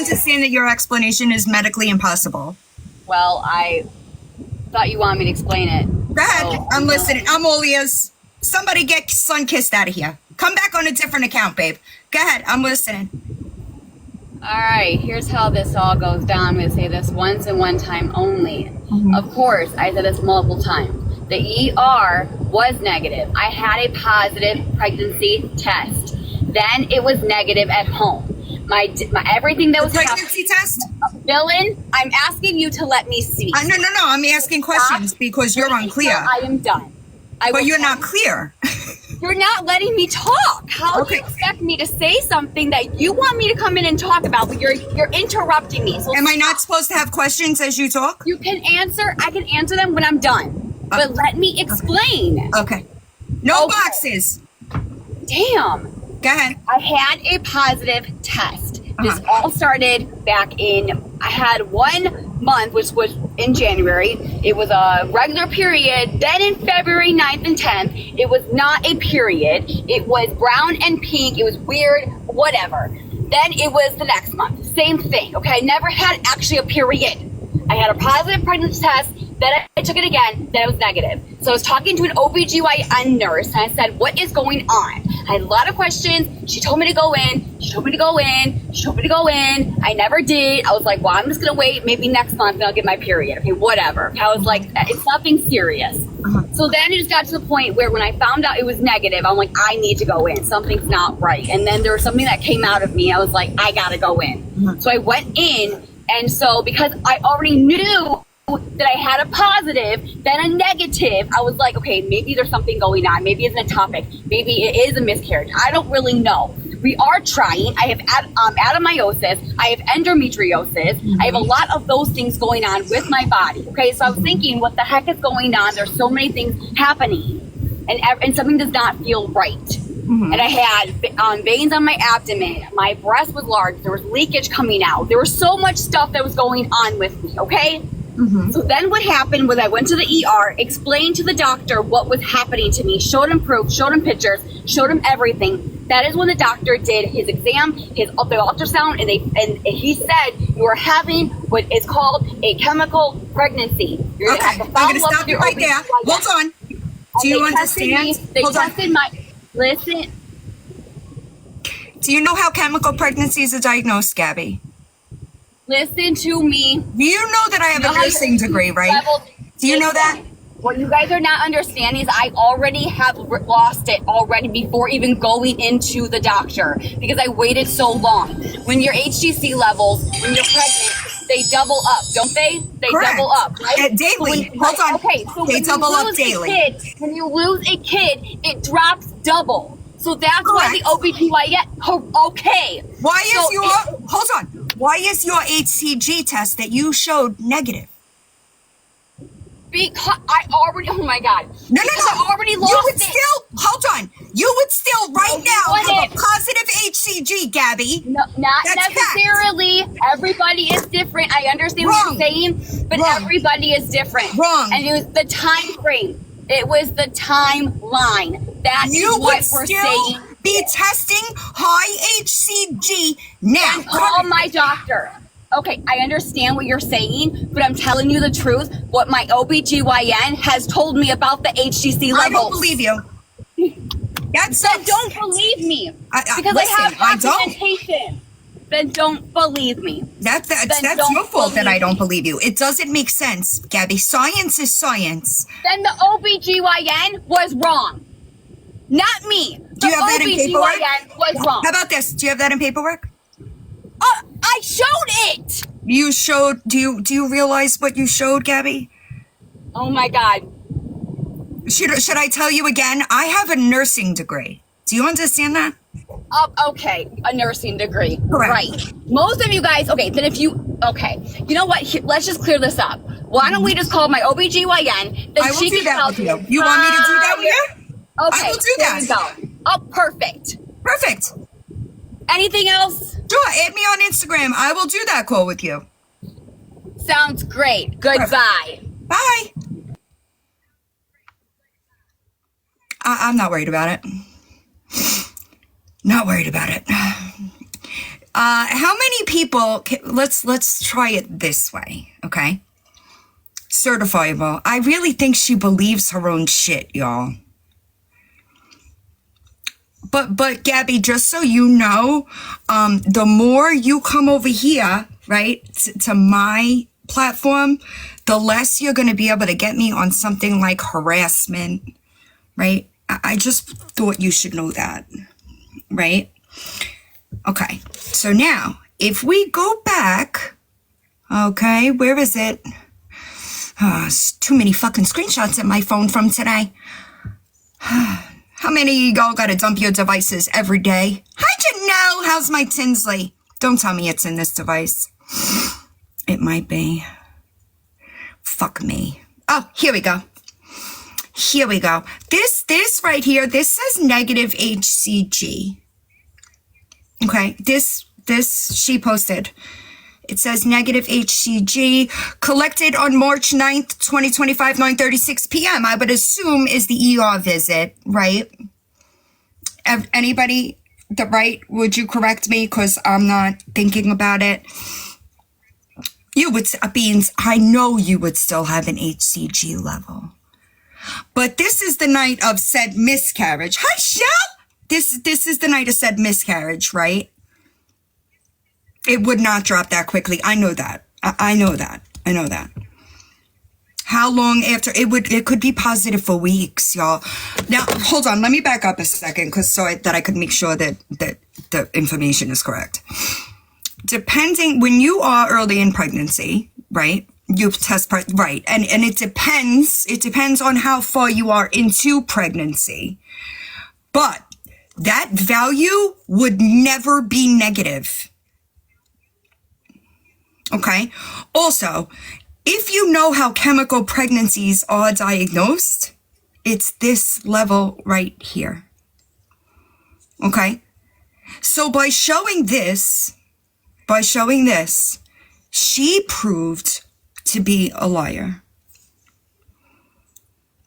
understand that your explanation is medically impossible? Well, I thought you wanted me to explain it. Go ahead. So, I'm listening. I'm all ears. Somebody get sun-kissed out of here. Come back on a different account, babe. Go ahead. I'm listening. All right, here's how this all goes down. I'm going to say this once and one time only. Of course, I said this multiple times. The ER was negative. I had a positive pregnancy test. Then it was negative at home. My everything that was Pregnancy test? Dylan, I'm asking you to let me speak. No. I'm asking questions because you're unclear. I am done. But you're not clear. You're not letting me talk. How do you expect me to say something that you want me to come in and talk about, but you're interrupting me? So am I not supposed to have questions as you talk? You can answer. I can answer them when I'm done. But let me explain. Okay. No boxes. Damn. Go ahead. I had a positive test. This all started back I had 1 month, which was in January. It was a regular period. Then in February 9th and 10th, it was not a period. It was brown and pink. It was weird, whatever. Then it was the next month. Same thing, okay? I never had actually a period. I had a positive pregnancy test. Then I took it again. Then it was negative. So I was talking to an OBGYN nurse, and I said, what is going on? I had a lot of questions. She told me to go in. She told me to go in. She told me to go in. I never did. I was like, well, I'm just going to wait. Maybe next month and I'll get my period. Okay, whatever. I was like, it's nothing serious. So then it just got to the point where when I found out it was negative, I'm like, I need to go in. Something's not right. And then there was something that came out of me. I was like, I got to go in. So I went in. And so because I already knew that I had a positive, then a negative, I was like, okay, maybe there's something going on. Maybe it's an ectopic. Maybe it is a miscarriage. I don't really know. We are trying. I have adenomyosis. I have endometriosis. I have a lot of those things going on with my body. Okay, so I was thinking, what the heck is going on? There's so many things happening, and something does not feel right. And I had veins on my abdomen. My breast was large. There was leakage coming out. There was so much stuff that was going on with me. Okay. So then what happened was I went to the ER, explained to the doctor what was happening to me, showed him proof, showed him pictures, showed him everything. That is when the doctor did his exam, the ultrasound, and he said you are having what is called a chemical pregnancy. You're Okay, I'm going to stop you right there. Hold on. Do you understand? They tested my, listen. Do you know how chemical pregnancies are diagnosed, Gabi? Listen to me. Do you know that I have a nursing degree, right? Do you know that? What you guys are not understanding is I already have lost it already before even going into the doctor because I waited so long. When your HCC levels, when you're pregnant, they double up, don't they? They Correct. double up, right? Daily. Hold on. Okay, so they double up daily. When you lose a kid, it drops double. So that's why the OBGYN, okay. Why is your HCG test that you showed negative? Because I already, oh my God. No. I already lost you would still right now have a positive HCG, Gabi. No, not That's necessarily. fact. Everybody is different. I understand what you're saying, but everybody is different. Wrong. And it was the time frame. It was the timeline. That is what we're saying. Be testing high HCG now. And call my doctor. Okay, I understand what you're saying, but I'm telling you the truth. What my OBGYN has told me about the HCC levels. I don't believe you. Then don't believe me. Because I have documentation. Then don't believe me. That's your fault that I don't believe you. It doesn't make sense, Gabi. Science is science. Then the OBGYN was wrong. Not me. Do you have that in paperwork? OBGYN was wrong. How about this? Do you have that in paperwork? I showed it. You showed. Do you realize what you showed, Gabi? Oh my God. Should I tell you again? I have a nursing degree. Do you understand that? Okay, a nursing degree. Correct. Right. Most of you guys, okay, then if you, okay, you know what? Here, let's just clear this up. Why don't we just call my OBGYN? I will do that with you. You want me to do that with you? Okay. I will do that. There we go. Oh, perfect. Perfect. Anything else? Sure, add me on Instagram. I will do that call with you. Sounds great. Goodbye. Bye. I'm not worried about it. Not worried about it. How many people, let's try it this way, okay? Certifiable. I really think she believes her own shit, y'all. But Gabi, just so you know, the more you come over here, right, to my platform, the less you're going to be able to get me on something like harassment, right? I just thought you should know that, right? Okay, so now, if we go back, okay, where is it? It's too many fucking screenshots in my phone from today. How many of y'all gotta dump your devices every day? How'd you know? How's my Tinsley? Don't tell me it's in this device. It might be. Fuck me. Oh, here we go. Here we go. This right here, this says negative HCG. Okay, this she posted. It says negative HCG collected on March 9th, 2025, 9:36 p.m. I would assume is the ER visit, right? Anybody, would you correct me? Because I'm not thinking about it. You would, Beans, I know you would still have an HCG level. But this is the night of said miscarriage. Hi, Shell! This is the night of said miscarriage, right? It would not drop that quickly. I know that. I know that. I know that. How long after? It could be positive for weeks, y'all. Now, hold on. Let me back up a second, that I could make sure that the information is correct. Depending, when you are early in pregnancy, right? You test, right? And it depends. It depends on how far you are into pregnancy. But that value would never be negative. Okay. Also, if you know how chemical pregnancies are diagnosed, it's this level right here. Okay. So by showing this, she proved to be a liar.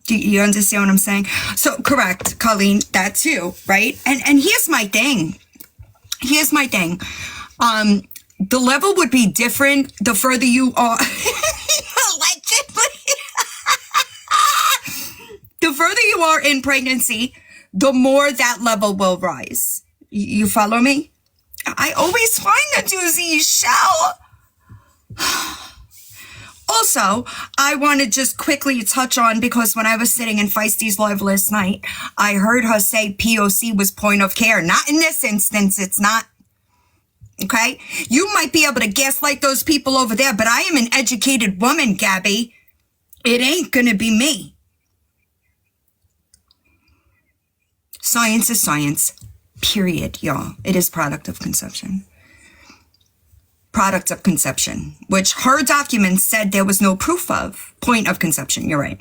Do you understand what I'm saying? So correct, Colleen, that too, right? And here's my thing. The level would be different the further you are. Allegedly. The further you are in pregnancy, the more that level will rise. You follow me? I always find a doozy, Shell. Also, I want to just quickly touch on, because when I was sitting in Feisty's live last night, I heard her say POC was point of care. Not in this instance, it's not. Okay? You might be able to gaslight those people over there, but I am an educated woman, Gabi. It ain't gonna be me. Science is science. Period, y'all. It is product of conception. Product of conception, which her documents said there was no proof of. Point of conception, you're right.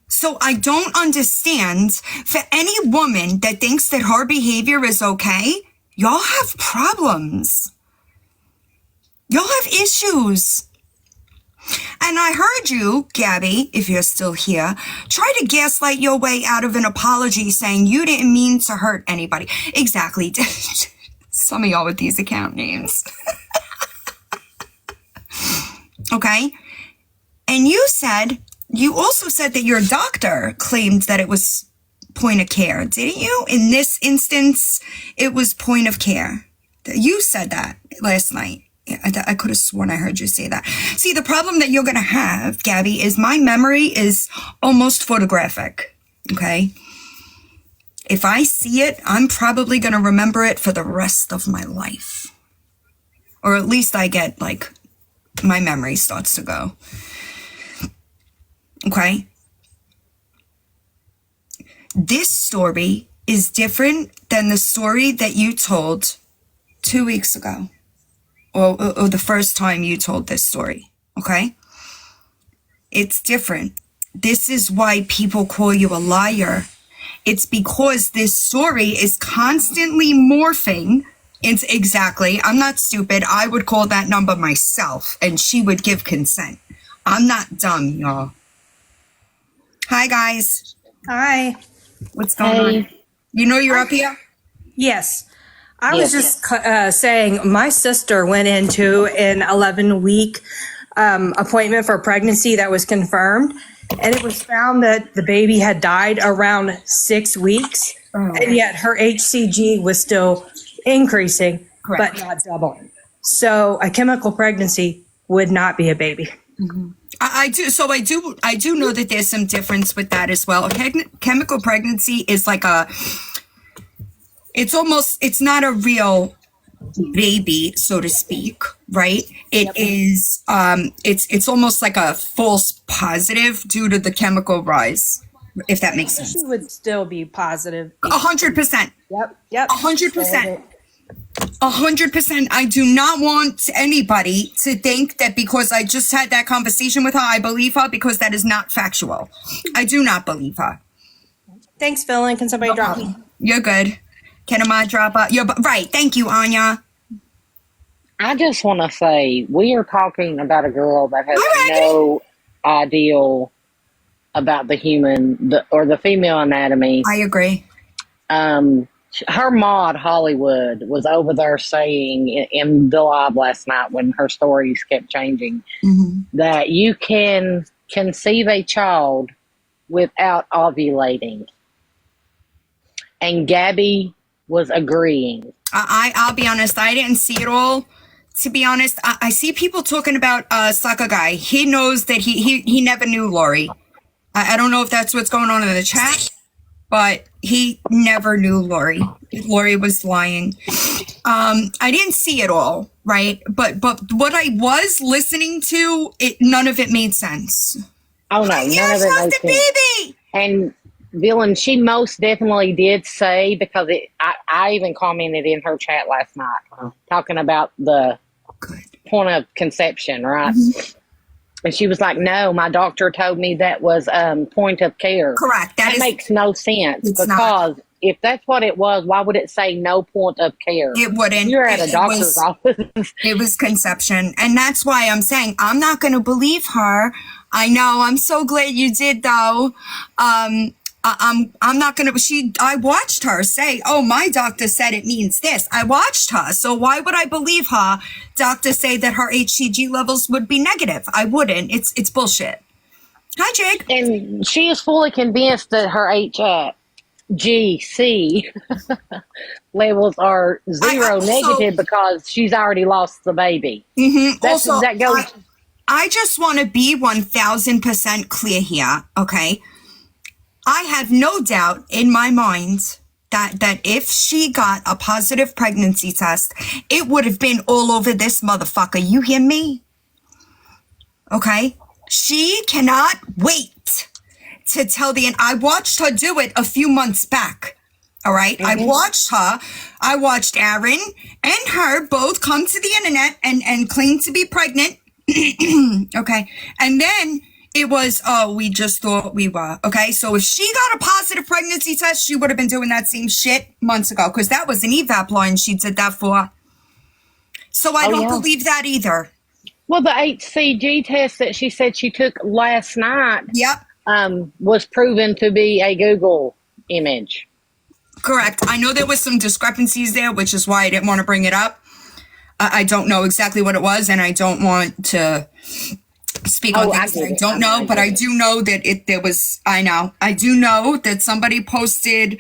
So I don't understand, for any woman that thinks that her behavior is okay, y'all have problems. Y'all have issues. And I heard you, Gabi, if you're still here, try to gaslight your way out of an apology saying you didn't mean to hurt anybody. Exactly. Some of y'all with these account names. Okay? And you also said that your doctor claimed that it was point of care, didn't you? In this instance, it was point of care. You said that last night. I could have sworn I heard you say that. See, the problem that you're going to have, Gabi, is my memory is almost photographic. Okay? If I see it, I'm probably going to remember it for the rest of my life. Or at least I get, my memory starts to go. Okay? This story is different than the story that you told 2 weeks ago. Or the first time you told this story. Okay? It's different. This is why people call you a liar. It's because this story is constantly morphing into exactly. I'm not stupid. I would call that number myself, and she would give consent. I'm not dumb, y'all. Hi, guys. Hi. What's going on? You know you're up here? Yes. I was just saying, my sister went into an 11-week appointment for pregnancy that was confirmed, and it was found that the baby had died around 6 weeks, and yet her HCG was still increasing, but not doubling. So a chemical pregnancy would not be a baby. I do. So I do know that there's some difference with that as well. Chemical pregnancy is like it's not a real baby, so to speak, right? It is, it's almost like a false positive due to the chemical rise, if that makes sense. She would still be positive. 100%. Yep. 100%. 100%. I do not want anybody to think that because I just had that conversation with her, I believe her, because that is not factual. I do not believe her. Thanks, Phil. And can somebody drop me? You're good. Can I drop out? You're right. Thank you, Anya. I just want to say we are talking about a girl that has no ideal about the human or the female anatomy. I agree. Her mod Hollywood was over there saying in the live last night when her stories kept changing that you can conceive a child without ovulating. And Gabi was agreeing. I'll be honest. I didn't see it all. To be honest, I see people talking about Sucker Guy. He knows that he never knew Lori. I don't know if that's what's going on in the chat, but he never knew Lori. Lori was lying. I didn't see it all, right? But what I was listening to, none of it made sense. Oh no, none of it made sense. Baby. And Villain, she most definitely did say, because I even commented in her chat last night talking about the point of conception, right? And she was like, no, my doctor told me that was point of care. Correct. That makes no sense, because if that's what it was, why would it say no point of care? It wouldn't. You're at a doctor's office. It was conception. And that's why I'm saying I'm not going to believe her. I know. I'm so glad you did, though. I'm not going to, I watched her say, oh, my doctor said it means this. I watched her. So why would I believe her doctor say that her HCG levels would be negative? I wouldn't. It's bullshit. Hi, Jake. And she is fully convinced that her HGC levels are zero negative because she's already lost the baby. I just want to be 1000% clear here. Okay. I have no doubt in my mind that if she got a positive pregnancy test, it would have been all over this motherfucker. You hear me? Okay? She cannot wait to tell I watched her do it a few months back. All right? I watched Aaron and her both come to the internet and claim to be pregnant. Okay? And then it was, we just thought we were. Okay, so if she got a positive pregnancy test, she would have been doing that same shit months ago, because that was an evap line she did that for. So I don't believe that either. Well, the HCG test that she said she took last night was proven to be a Google image. Correct. I know there was some discrepancies there, which is why I didn't want to bring it up. I don't know exactly what it was, and I don't want to speak on things that I don't know, but I do know that I do know that somebody posted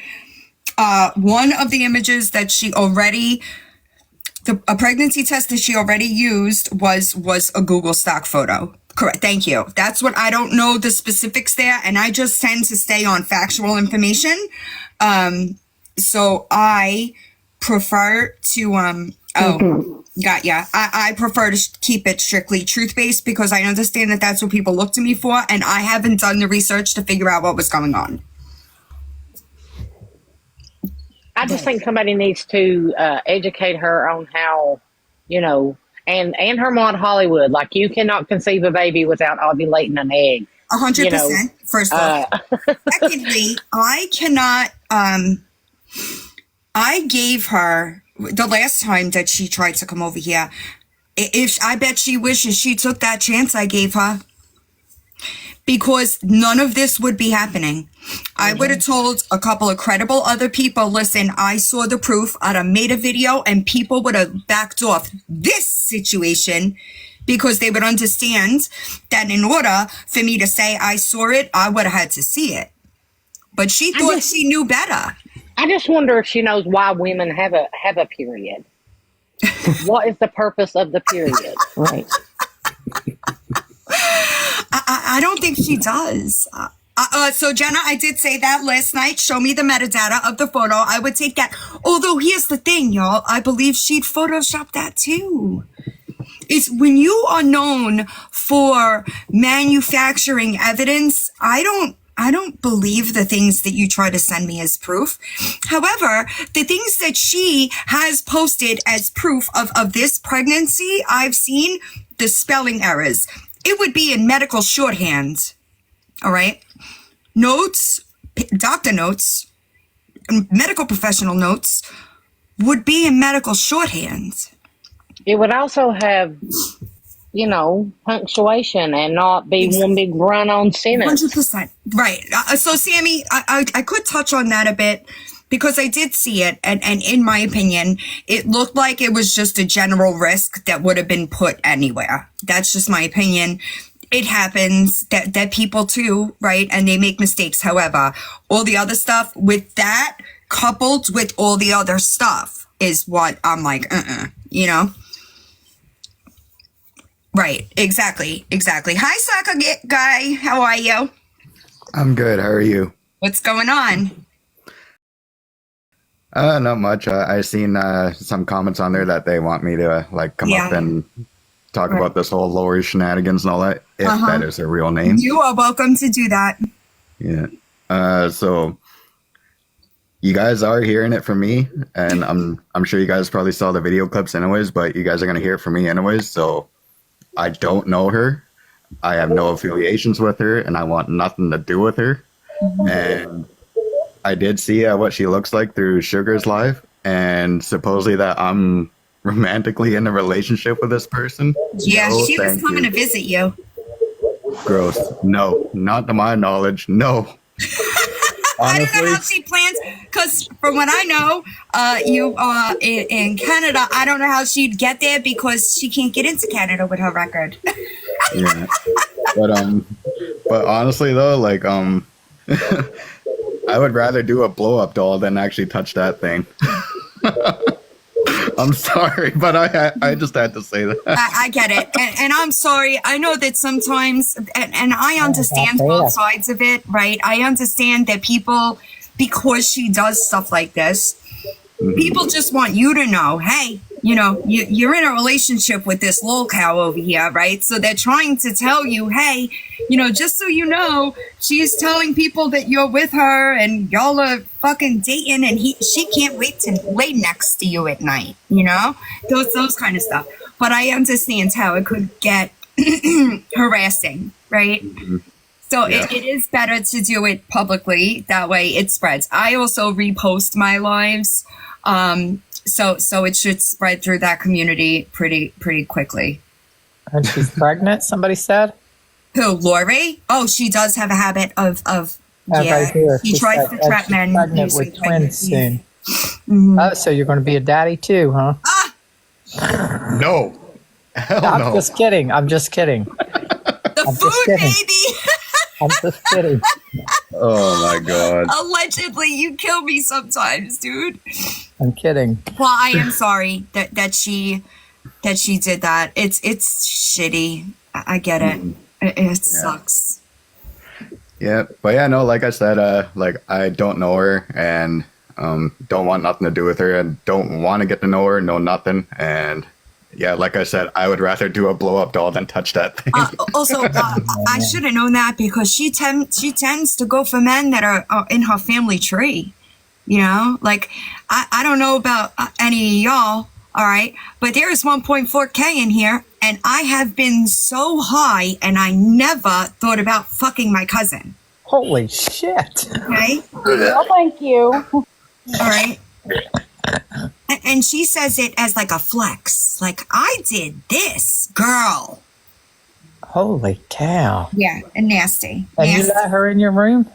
one of the images that she already, a pregnancy test that she already used was a Google stock photo. Correct. Thank you. That's what I don't know the specifics there, and I just tend to stay on factual information. So I prefer to got ya. I prefer to keep it strictly truth-based, because I understand that that's what people look to me for, and I haven't done the research to figure out what was going on. I just think somebody needs to educate her on how, and her mod Hollywood, like, you cannot conceive a baby without ovulating an egg. 100%, first off. Secondly, I cannot, I gave her, the last time that she tried to come over here, I bet she wishes she took that chance I gave her. because none of this would be happening. I would have told a couple of credible other people, listen, I saw the proof. I'd have made a video and people would have backed off this situation because they would understand that in order for me to say I saw it, I would have had to see it. But she thought she knew better. I just wonder if she knows why women have a period. What is the purpose of the period? Right. I don't think she does. So Jenna, I did say that last night. Show me the metadata of the photo. I would take that. Although here's the thing, y'all. I believe she'd Photoshop that too. It's when you are known for manufacturing evidence, I don't believe the things that you try to send me as proof. However, the things that she has posted as proof of this pregnancy, I've seen the spelling errors. It would be in medical shorthand. All right. Notes, doctor notes, medical professional notes would be in medical shorthand. It would also have, punctuation and not be one big run-on sentence. 100%. Right. So, Sammy, I could touch on that a bit because I did see it. And in my opinion, it looked like it was just a general risk that would have been put anywhere. That's just my opinion. It happens that people too, right? And they make mistakes. However, all the other stuff with that coupled with all the other stuff is what I'm like, Right. Exactly. Hi, soccer guy. How are you? I'm good. How are you? What's going on? Not much. I seen some comments on there that they want me to come up and talk about this whole Lori shenanigans and all that, if that is her real name. You are welcome to do that. Yeah. So you guys are hearing it from me, and I'm sure you guys probably saw the video clips anyways, but you guys are gonna hear it from me anyways. So I don't know her. I have no affiliations with her, and I want nothing to do with her. And I did see what she looks like through Sugar's live, and supposedly that I'm romantically in a relationship with this person. Yeah, No, she was thank coming you. to visit you. Gross. No, not to my knowledge. No. I don't know Honestly, how she plans, because from what I know, you are in Canada. I don't know how she'd get there because she can't get into Canada with her record. yeah. But honestly though, I would rather do a blow up doll than actually touch that thing. I'm sorry, but I just had to say that. I get it. And I'm sorry. I know that sometimes, and I understand both sides of it, right? I understand that people, because she does stuff like this, people just want you to know, hey, you're in a relationship with this lol cow over here, right? So they're trying to tell you, hey, just so you know, she's telling people that you're with her and y'all are fucking dating, and she can't wait to lay next to you at night, those kind of stuff. But I understand how it could get harassing, right? So it is better to do it publicly. That way it spreads. I also repost my lives. So it should spread through that community pretty quickly. And she's pregnant, somebody said? Who, Lori? Oh, she does have a habit of Right here. she tries to trap she's men pregnant using with twins pregnancies. soon. Oh, so you're going to be a daddy too, huh? No. Hell I'm no. just kidding. I'm just kidding. The I'm just food, kidding. baby! I'm just kidding. Oh my god. Allegedly, you kill me sometimes, dude. I'm kidding. Well, I am sorry that she did that. It's shitty. I get it. It sucks. Yeah, but yeah, no, like I said, I don't know her and don't want nothing to do with her and don't want to get to know her, know nothing. And yeah, like I said, I would rather do a blow up doll than touch that thing. Also, I should have known that because she tends to go for men that are in her family tree. I don't know about any of y'all, all right, but there is 1.4K in here, and I have been so high, and I never thought about fucking my cousin. Holy shit. Okay. No, thank you. All right. And she says it as like a flex. Like, I did this, girl. Holy cow. Yeah, and nasty. And you Nasty. let her in your room?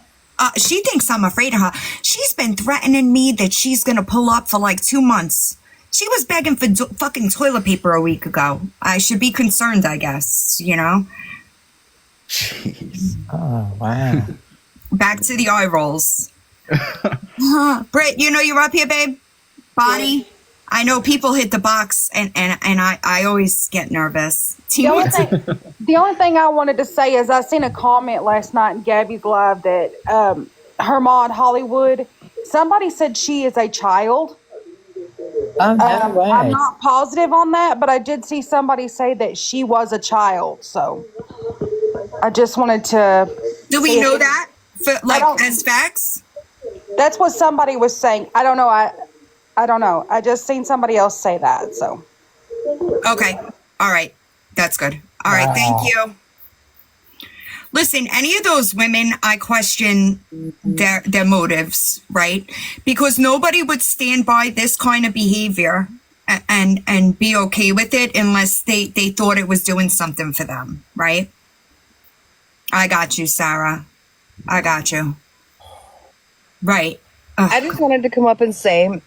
She thinks I'm afraid of her. She's been threatening me that she's going to pull up for like 2 months. She was begging for fucking toilet paper a week ago. I should be concerned, I guess, you know? Jeez. Oh, wow. Back to the eye rolls. Britt, you know you're up here, babe? Body? I know people hit the box, and I always get nervous. The only thing I wanted to say is I seen a comment last night in Gabby's live that her mod Hollywood, somebody said she is a child. Oh, no way. I'm not positive on that, but I did see somebody say that she was a child. So I just wanted to. Do we know that? As facts? That's what somebody was saying. I don't know. I don't know. I just seen somebody else say that. So. Okay. All right. That's good. All right. Thank you. Listen, any of those women, I question their motives, right? Because nobody would stand by this kind of behavior and be okay with it unless they thought it was doing something for them, right? I got you, Sarah. I got you. Right. I just wanted to come up and say,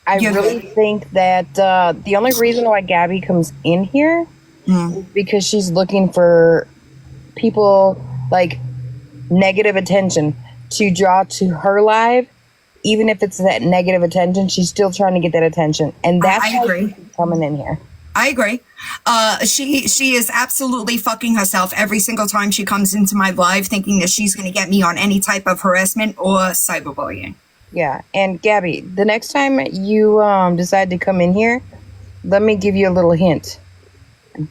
I really think that the only reason why Gabby comes in here is because she's looking for people like negative attention to draw to her live. Even if it's that negative attention, she's still trying to get that attention, and that's why she's coming in here. I agree. She is absolutely fucking herself every single time she comes into my live, thinking that she's going to get me on any type of harassment or cyberbullying. Yeah, and Gabby, the next time you decide to come in here, let me give you a little hint.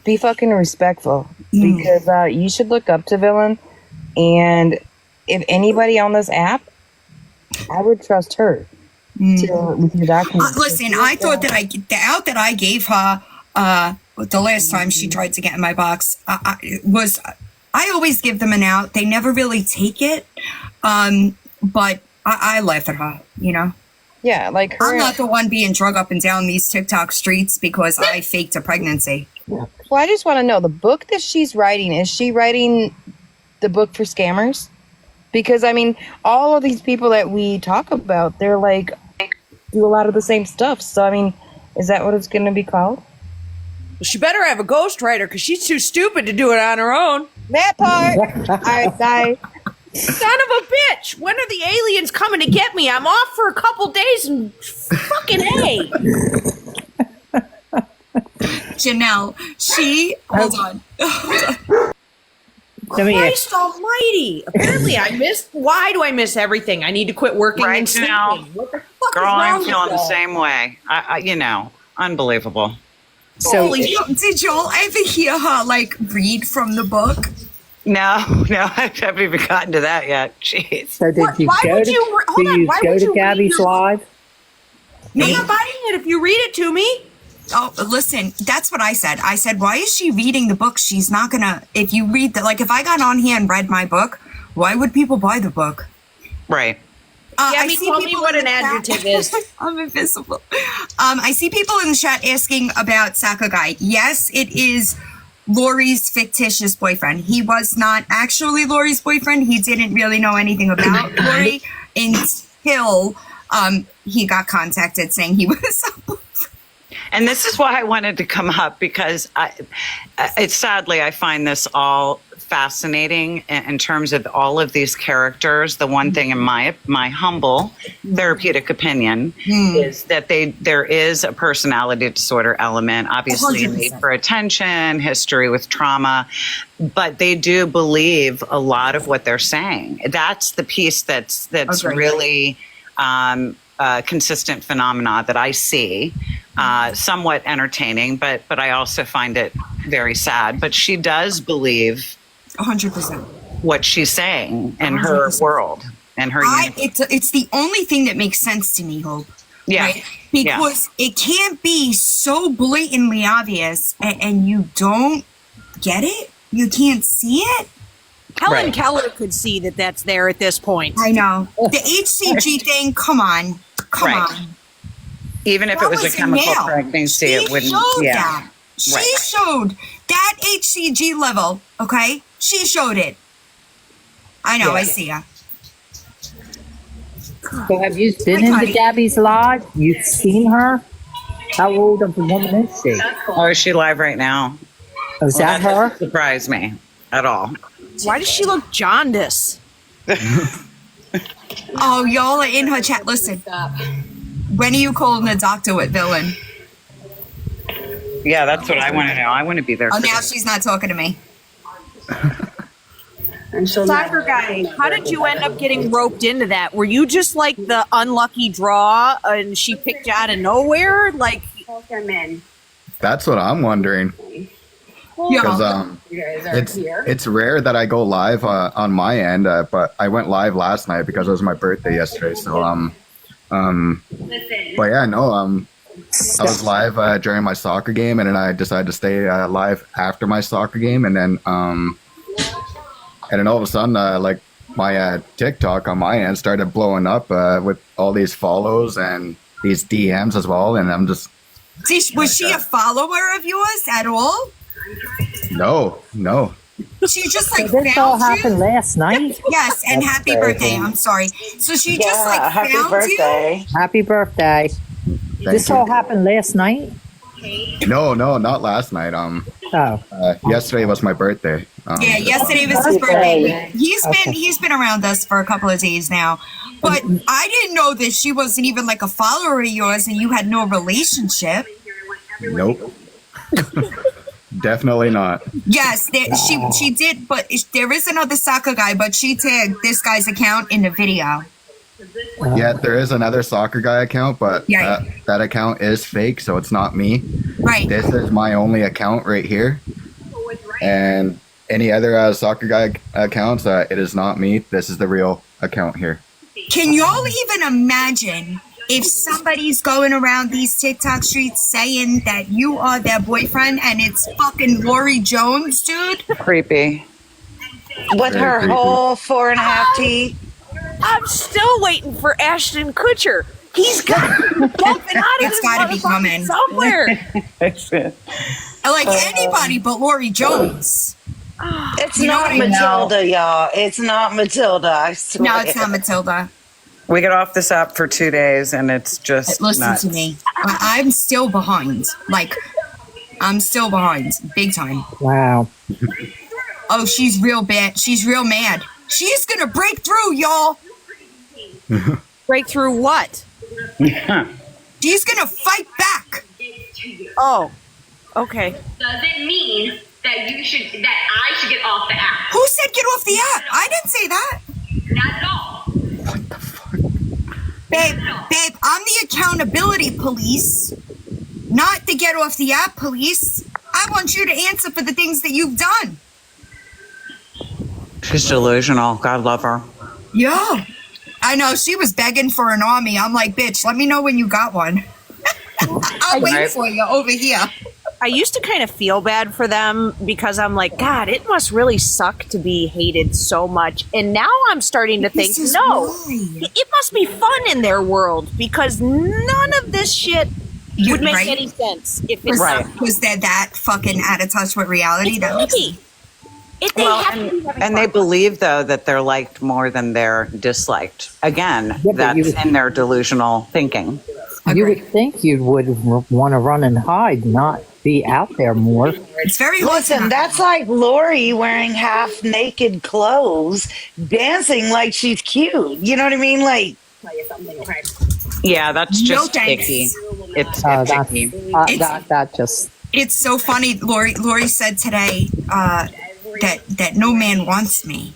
Be fucking respectful, because you should look up to Villain, and if anybody on this app, I would trust her with your documents. Listen, I thought that the out that I gave her the last time she tried to get in my box I always give them an out. They never really take it, but I laugh at her, you know? Yeah, like her. I'm not the one being drug up and down these TikTok streets because I faked a pregnancy. Well, I just want to know, the book that she's writing, is she writing the book for scammers? Because, I mean, all of these people that we talk about, they're like, do a lot of the same stuff. So, I mean, is that what it's going to be called? Well, she better have a ghostwriter because she's too stupid to do it on her own. That part. I Son of a bitch! When are the aliens coming to get me? I'm off for a couple days and fucking A. Janelle, hold on. Christ almighty. Apparently I missed, why do I miss everything? I need to quit working Right and sleeping. now, What the fuck girl, is wrong I'm with feeling the y'all? same way. Unbelievable. So, did y'all ever hear her read from the book? No, I haven't even gotten to that yet. Jeez. So did you go to Gabby's live? I'm not buying it if you read it to me. Oh, listen, that's what I said. I said, why is she reading the book? She's not gonna, if you read if I got on here and read my book, why would people buy the book? Right. Gabby, tell me what an adjective is. I'm invisible. I see people in the chat asking about Sakugai. Yes, it is Lori's fictitious boyfriend. He was not actually Lori's boyfriend. He didn't really know anything about Lori until he got contacted saying he was a boyfriend. And this is why I wanted to come up, because sadly I find this all fascinating in terms of all of these characters. The one thing in my humble therapeutic opinion is that there is a personality disorder element, obviously a need for attention, history with trauma, but they do believe a lot of what they're saying. That's the piece that's really consistent phenomena that I see, somewhat entertaining, but I also find it very sad. But she does believe 100% what she's saying in her world and her universe. It's the only thing that makes sense to me, Hope. Yeah. Right? Because it can't be so blatantly obvious and you don't get it. You can't see it. Helen Keller could see that that's there at this point. I know. The HCG thing, come on. Come on. Even if it was a chemical pregnancy, it wouldn't. Yeah. She showed that HCG level, okay? She showed it. I know, I see her. So have you been into Gabby's live? You've seen her? How old of a woman is she? Oh, is she live right now? Oh, is that her? Doesn't surprise me at all. Why does she look jaundiced? Oh, y'all are in her chat. Listen. When are you calling the doctor with villain? Yeah, that's what I want to know. I want to be there. Oh, now she's not talking to me. Soccer guy, how did you end up getting roped into that? Were you just like the unlucky draw and she picked you out of nowhere? Like, That's what I'm wondering. Because it's rare that I go live on my end, but I went live last night because it was my birthday yesterday. So but yeah, no, I was live during my soccer game, and then I decided to stay live after my soccer game, and then all of a sudden, like my TikTok on my end started blowing up with all these follows and these DMs as well, and I'm just. Was she a follower of yours at all? No. She just like So this found all you? happened last night? Yes, and happy birthday. I'm sorry. So she just like happy found birthday. Happy birthday. This all happened last night? No, not last night. Yesterday was my birthday. Yeah, yesterday was his birthday. He's been around us for a couple of days now. But I didn't know that she wasn't even like a follower of yours and you had no relationship. Nope. Definitely not. Yes, she did, but there is another soccer guy, but she tagged this guy's account in the video. Yeah, there is another soccer guy account, but that account is fake, so it's not me. Right. This is my only account right here. And any other soccer guy accounts, it is not me. This is the real account here. Can y'all even imagine if somebody's going around these TikTok streets saying that you are their boyfriend and it's fucking Lori Jones, dude? Creepy. With her whole 4.5 teeth. I'm still waiting for Ashton Kutcher. He's got bumping out of It's this gotta be coming. somewhere. Like anybody but Lori Jones. It's You know not what I mean? Matilda, y'all. It's not Matilda, I swear. No, it's not Matilda. We get off this app for 2 days, and it's just Listen nuts. to me. I'm still behind. Like, I'm still behind. Big time. Wow. Oh, she's real bad. She's real mad. She's gonna break through, y'all. Break through what? She's gonna fight back. Oh, okay. Doesn't mean that I should get off the app. Who said get off the app? I didn't say that. Not at all. Babe, I'm the accountability police, not the get off the app police. I want you to answer for the things that you've done. She's delusional. God love her. Yeah. I know, she was begging for an army. I'm like, bitch, let me know when you got one. I'll wait for you over here. I used to kind of feel bad for them because I'm like, God, it must really suck to be hated so much. And now I'm starting to think, no, it must be fun in their world because none of this shit would make any sense if it's Was they're that fucking out of touch with reality? That makes sense. And they believe, though, that they're liked more than they're disliked. Again, that's in their delusional thinking. You would think you would want to run and hide, not be out there more. It's very Listen, that's like Lori wearing half naked clothes, dancing like she's cute. You know what I mean? Like, yeah, that's just icky. It's icky. That just. It's so funny. Lori said today that no man wants me.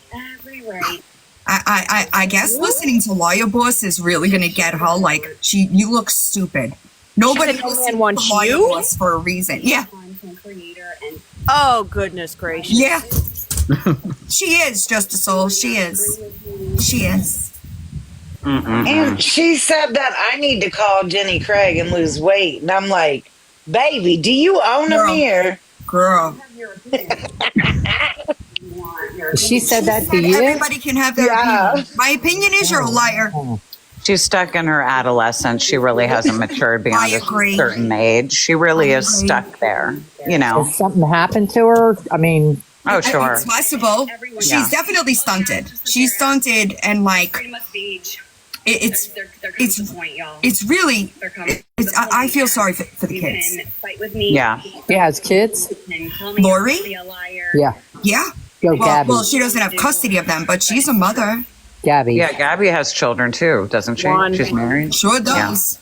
I guess listening to Lawyer Boss is really gonna get her. Like, you look stupid. Nobody wants Lawyer Boss for a reason. Yeah. Oh, goodness gracious. Yeah. She is just a soul. She is. and she said that I need to call Jenny Craig and lose weight. And I'm like, baby, do you own a mirror? Girl. She said that to you? Everybody can have their opinion. My opinion is you're a liar. She's stuck in her adolescence. She really hasn't matured beyond a certain age. She really is stuck there, you know. Has something happened to her? I mean, oh, sure. It's possible. She's definitely stunted. She's stunted, and like it's really. I feel sorry for the kids. Yeah. She has kids. Lori. Yeah. Yeah. Go, Gabi. Well, she doesn't have custody of them, but she's a mother. Gabi. Yeah, Gabi has children too, doesn't she? She's married. Sure does.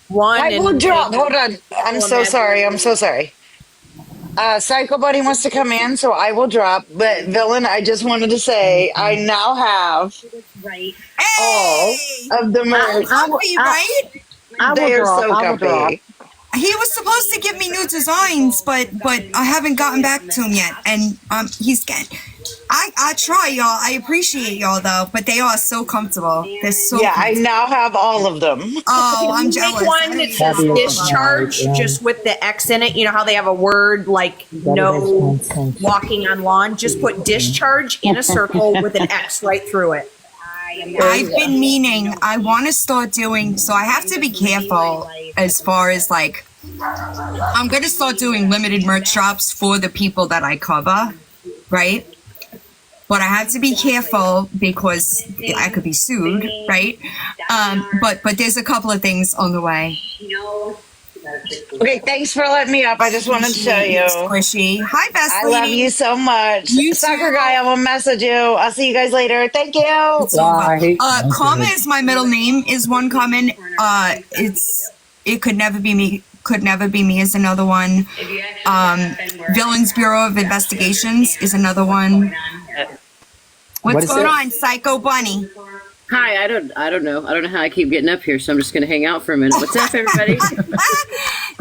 One. I will drop. Hold on. I'm so sorry. I'm so sorry. Psycho Buddy wants to come in, so I will drop. But Villain, I just wanted to say I now have all of the merch. They are so comfy. He was supposed to give me new designs, but I haven't gotten back to him yet, and he's getting. I try, y'all. I appreciate y'all though, but they are so comfortable. They're so Yeah, I comfortable. now have all of them. Oh, I'm Make jealous. one that says discharge, just with the X in it. You know how they have a word like no walking on lawn? Just put discharge in a circle with an X right through it. I've been meaning. I want to start doing. So I have to be careful as far as like. I'm gonna start doing limited merch drops for the people that I cover, right? But I have to be careful because I could be sued, right? But there's a couple of things on the way. Okay, thanks for letting me up. I just wanted to show you. Squishy. Hi, best I lady. love you so much. You Soccer too. guy, I will message you. I'll see you guys later. Thank you. Karma is my middle name. Is one comment. It could never be me. Could never be me is another one. Villains Bureau of Investigations is another one. What's going on, Psycho Bunny? Hi, I don't know. I don't know how I keep getting up here, so I'm just gonna hang out for a minute. What's up, everybody?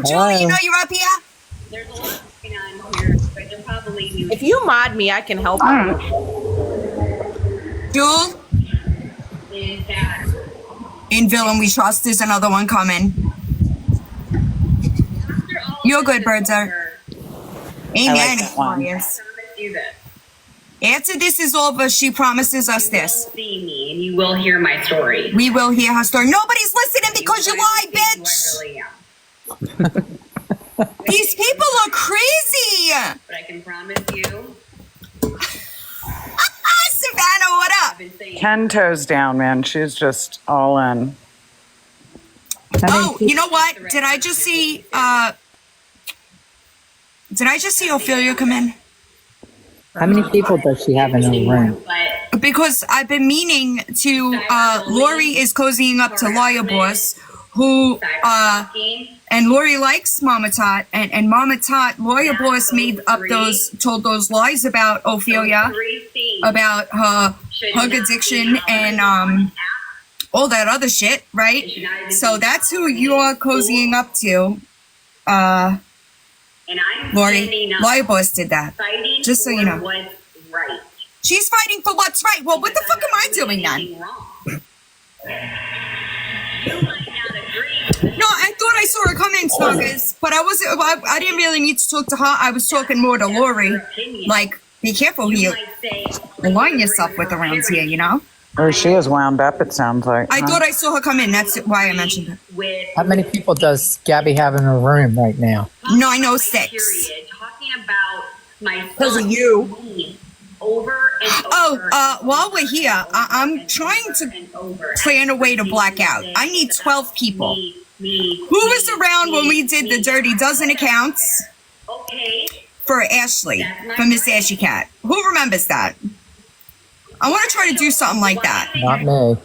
Julie, you know you're up here? If you mod me, I can help. Jewel? In Villain We Trust is another one coming. You're good, Birdser. Amen. Aquarius. After this is over, she promises us this. See me and you will hear my story. We will hear her story. Nobody's listening because you lie, bitch. These people are crazy. But I can promise you. Savannah, what up? 10 toes down, man. She's just all in. Oh, you know what? Did I just see Ophelia come in? How many people does she have in her room? Because I've been meaning to, Lori is cozying up to Lawyer Boss, who, and Lori likes Mama Tot, and Mama Tot, Lawyer Boss told those lies about Ophelia, about her hug addiction and, all that other shit, right? So that's who you're cozying up to, Lori. Lawyer Boss did that. Just so you know. Right. She's fighting for what's right. Well, what the fuck am I doing then? No, I thought I saw her come in, Snuggers, but I I didn't really need to talk to her. I was talking more to Lori. Like, be careful who you align yourself with around here, you know? Or she is wound up, it sounds like. I thought I saw her come in. That's why I mentioned it. How many people does Gabi have in her room right now? 906. Talking about my Because of you. Over and over. Oh, while we're here, I'm trying to plan a way to black out. I need 12 people. Who was around when we did the Dirty Dozen accounts? Okay. For Ashley, for Miss Ashy Cat. Who remembers that? I want to try to do something like that. Not me. Not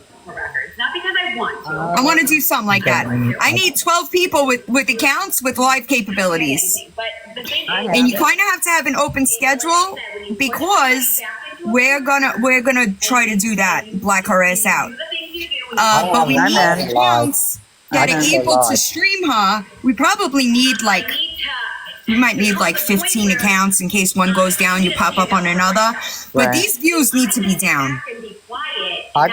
because I want to. I want to do something like that. I need 12 people with accounts with live capabilities. And you kind of have to have an open schedule because we're gonna try to do that, black her ass out. But we need accounts that are able to stream her. We probably need we might need 15 accounts in case one goes down, you pop up on another. But Right. these views need to be down. I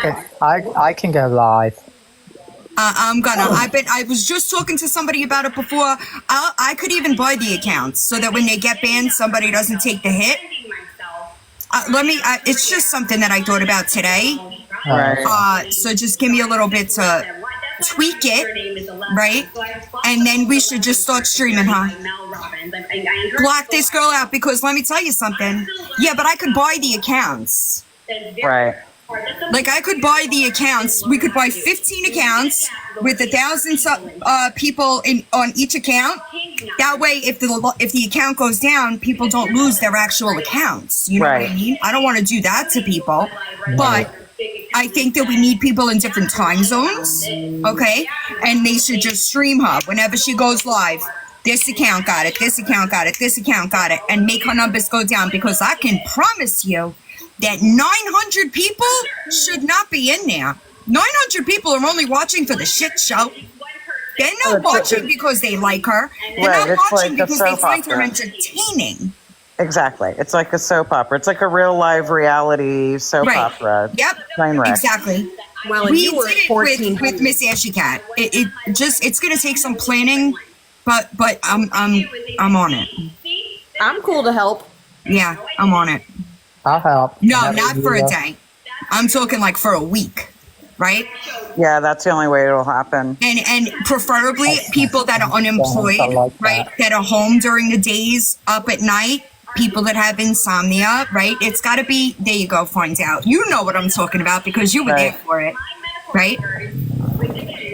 can go live. I was just talking to somebody about it before. I could even buy the accounts so that when they get banned, somebody doesn't take the hit. It's just something that I thought about today. Right. So just give me a little bit to tweak it, right? And then we should just start streaming, huh? Block this girl out, because let me tell you something. Yeah, but I could buy the accounts. Right. Like, I could buy the accounts. We could buy 15 accounts with 1,000 people on each account. That way, if the account goes down, people don't lose their actual accounts. You know what I mean? I don't want to do that to people, but I think that we need people in different time zones, okay? And they should just stream her whenever she goes live. This account got it, this account got it, this account got it, and make her numbers go down, because I can promise you that 900 people should not be in there. 900 people are only watching for the shit show. They're not watching because they like her. They're not watching because they find her entertaining. Exactly. It's like a soap opera. It's like a real live reality soap opera. Yep. Train wreck. Exactly. Well, we did it with Miss Ashy Cat. It's gonna take some planning, but I'm on it. I'm cool to help. Yeah, I'm on it. I'll help. No, not for a day. I'm talking like for a week, right? Yeah, that's the only way it'll happen. And preferably people that are unemployed, right? That are home during the days, up at night. People that have insomnia, right? It's got to be, there you go, find out. You know what I'm talking about because you were there for it, right?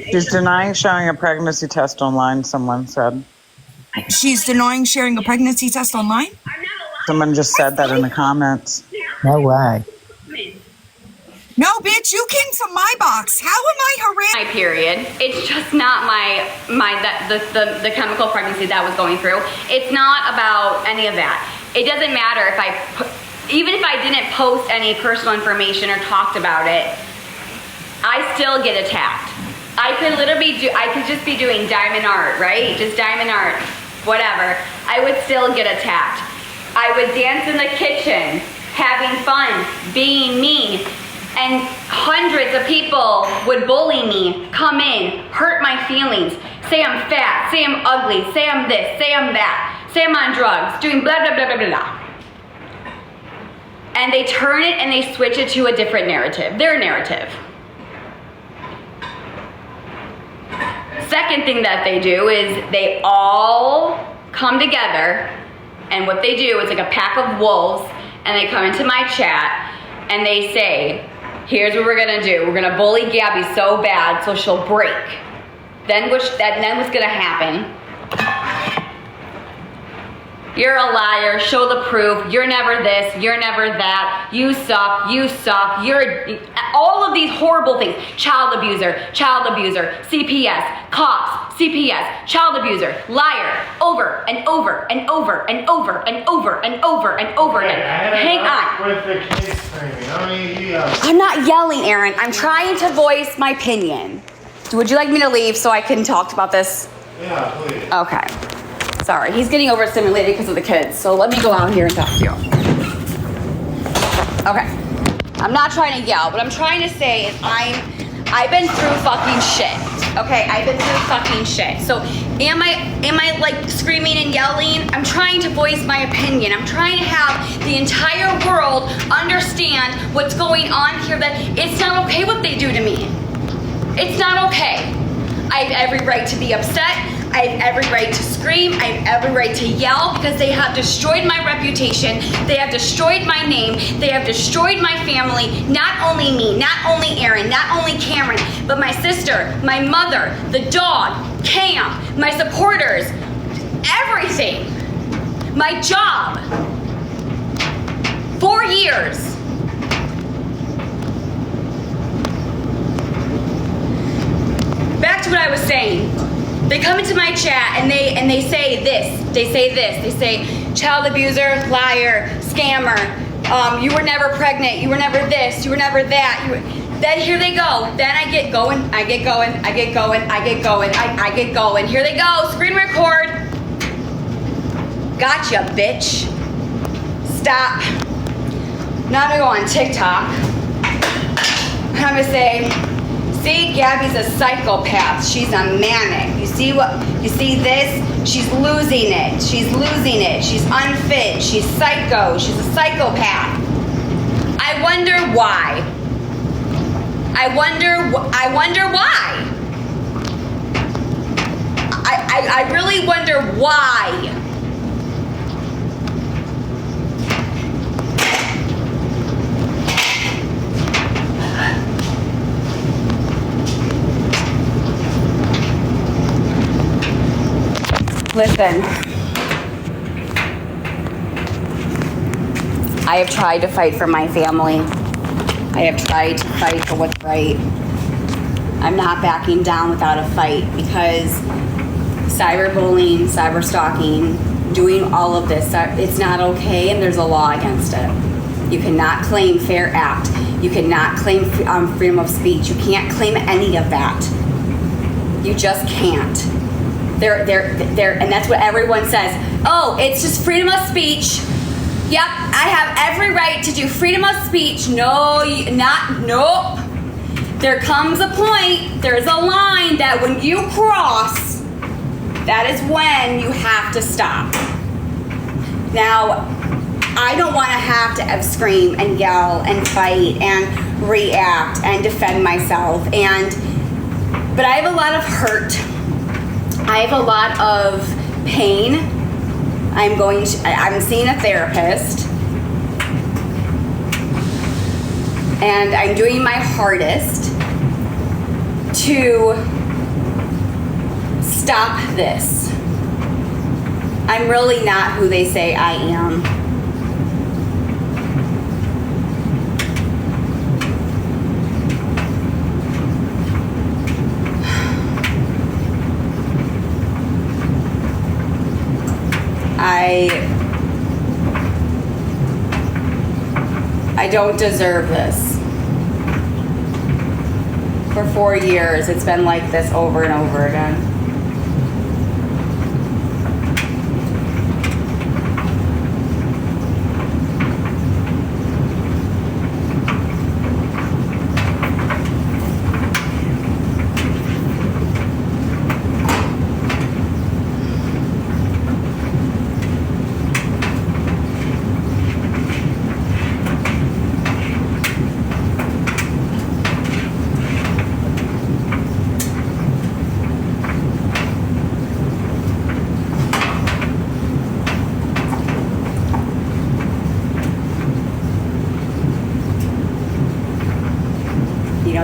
She's denying showing a pregnancy test online, someone said. She's denying sharing a pregnancy test online? Someone just said that in the comments. No way. No, bitch, you came to my box. How am I harassed? My period. It's just not the chemical pregnancy that I was going through. It's not about any of that. It doesn't matter if even if I didn't post any personal information or talked about it, I still get attacked. I could just be doing diamond art, right? Just diamond art, whatever. I would still get attacked. I would dance in the kitchen, having fun, being me, and hundreds of people would bully me, come in, hurt my feelings, say I'm fat, say I'm ugly, say I'm this, say I'm that, say I'm on drugs, doing blah, blah, blah, blah, blah, blah. And they turn it and they switch it to a different narrative, their narrative. Second thing that they do is they all come together, and what they do is like a pack of wolves, and they come into my chat and they say, here's what we're gonna do. We're gonna bully Gabi so bad so she'll break. Then what's gonna happen? You're a liar, show the proof, you're never this, you're never that, you suck, you're all of these horrible things. Child abuser, CPS, cops, CPS, child abuser, liar, over and over and over and over and over and over and over again. Hang on. I'm not yelling, Aaron. I'm trying to voice my opinion. Would you like me to leave so I can talk about this? Yeah, please. Okay. Sorry, he's getting overstimulated because of the kids, so let me go out here and talk to you. Okay. I'm not trying to yell, but I'm trying to say is I've been through fucking shit. Okay, I've been through fucking shit. So am I like screaming and yelling? I'm trying to voice my opinion. I'm trying to have the entire world understand what's going on here, that it's not okay what they do to me. It's not okay. I have every right to be upset. I have every right to scream. I have every right to yell because they have destroyed my reputation. They have destroyed my name. They have destroyed my family. Not only me, not only Aaron, not only Cameron, but my sister, my mother, the dog, Cam, my supporters, everything. My job. 4 years. Back to what I was saying. They come into my chat and they say this. They say child abuser, liar, scammer. You were never pregnant. You were never this. You were never that. Then here they go. Then I get going. I get going. Here they go. Screen record. Gotcha, bitch. Stop. Now I'm gonna go on TikTok. I'm gonna say, see, Gabi's a psychopath. She's a manic. You see this? She's losing it. She's unfit. She's psycho. She's a psychopath. I wonder why. I wonder why. I really wonder why. Listen, I have tried to fight for my family. I have tried to fight for what's right. I'm not backing down without a fight because cyberbullying, cyberstalking, doing all of this, it's not okay and there's a law against it. You cannot claim fair act. You cannot claim freedom of speech. You can't claim any of that. You just can't. And that's what everyone says. Oh, it's just freedom of speech. Yep, I have every right to do freedom of speech. Nope. There comes a point, there's a line that when you cross, that is when you have to stop. Now, I don't want to have to scream and yell and fight and react and defend myself. But I have a lot of hurt. I have a lot of pain. I'm seeing a therapist. And I'm doing my hardest to stop this. I'm really not who they say I am. I don't deserve this. For 4 years, it's been like this over and over again.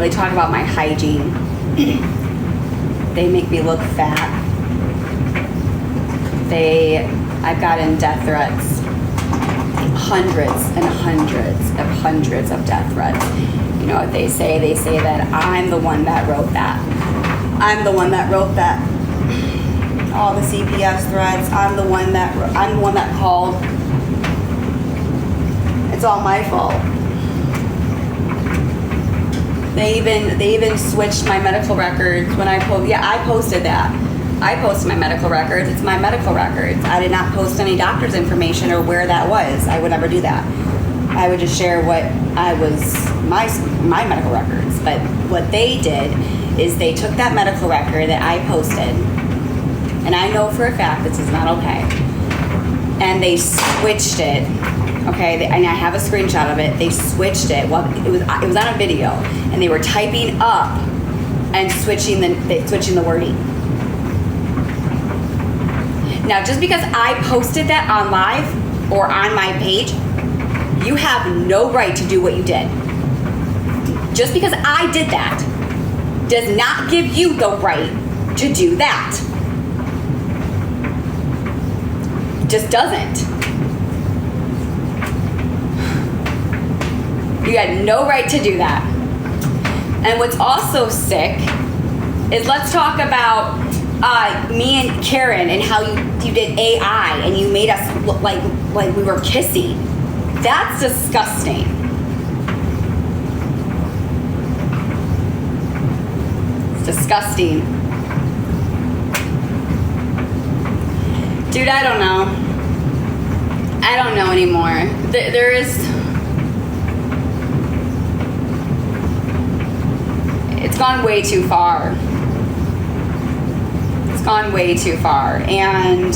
They talk about my hygiene. They make me look fat. I've gotten death threats. Hundreds and hundreds of death threats. You know what they say? They say that I'm the one that wrote that. I'm the one that wrote that. All the CPS threats. I'm the one that called. It's all my fault. They even switched my medical records when I posted that. I posted my medical records. It's my medical records. I did not post any doctor's information or where that was. I would never do that. I would just share what my medical records. But what they did is they took that medical record that I posted, and I know for a fact this is not okay, and they switched it. Okay, and I have a screenshot of it. They switched it. Well, it was on a video, and they were typing up and switching the wording. Now, just because I posted that on live or on my page, you have no right to do what you did. Just because I did that does not give you the right to do that. Just doesn't. You had no right to do that. And what's also sick is, let's talk about me and Karen and how you did AI and you made us look like we were kissing. That's disgusting. It's disgusting. Dude, I don't know. I don't know anymore. There is... It's gone way too far. It's gone way too far. And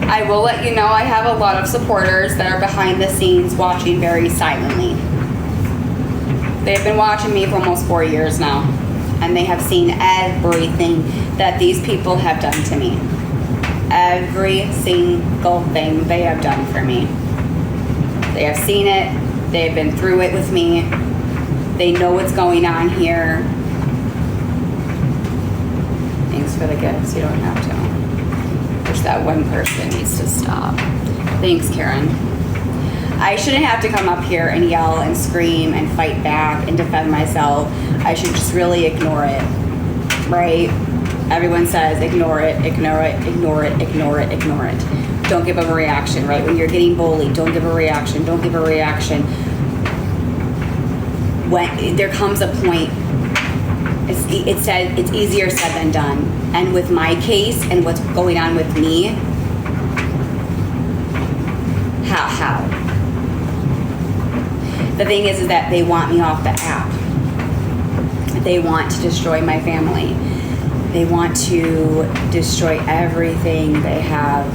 I will let you know I have a lot of supporters that are behind the scenes watching very silently. They've been watching me for almost 4 years now, and they have seen everything that these people have done to me. Every single thing they have done for me. They have seen it. They've been through it with me. They know what's going on here. Thanks for the gifts. You don't have to. Wish that one person needs to stop. Thanks, Karen. I shouldn't have to come up here and yell and scream and fight back and defend myself. I should just really ignore it, right? Everyone says ignore it, ignore it, ignore it, ignore it, ignore it. Don't give a reaction, right? When you're getting bullied, don't give a reaction, don't give a reaction. When there comes a point, it's easier said than done. And with my case and what's going on with me, how? The thing is that they want me off the app. They want to destroy my family. They want to destroy everything they have,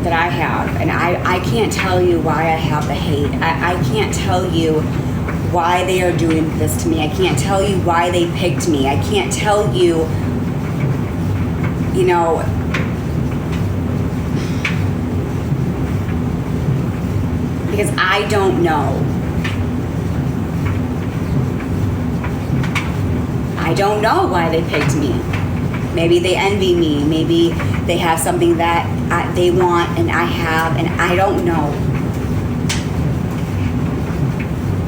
that I have. And I can't tell you why I have the hate. I can't tell you why they are doing this to me. I can't tell you why they picked me. I can't tell you, you know, because I don't know. I don't know why they picked me. Maybe they envy me. Maybe they have something that they want and I have, and I don't know.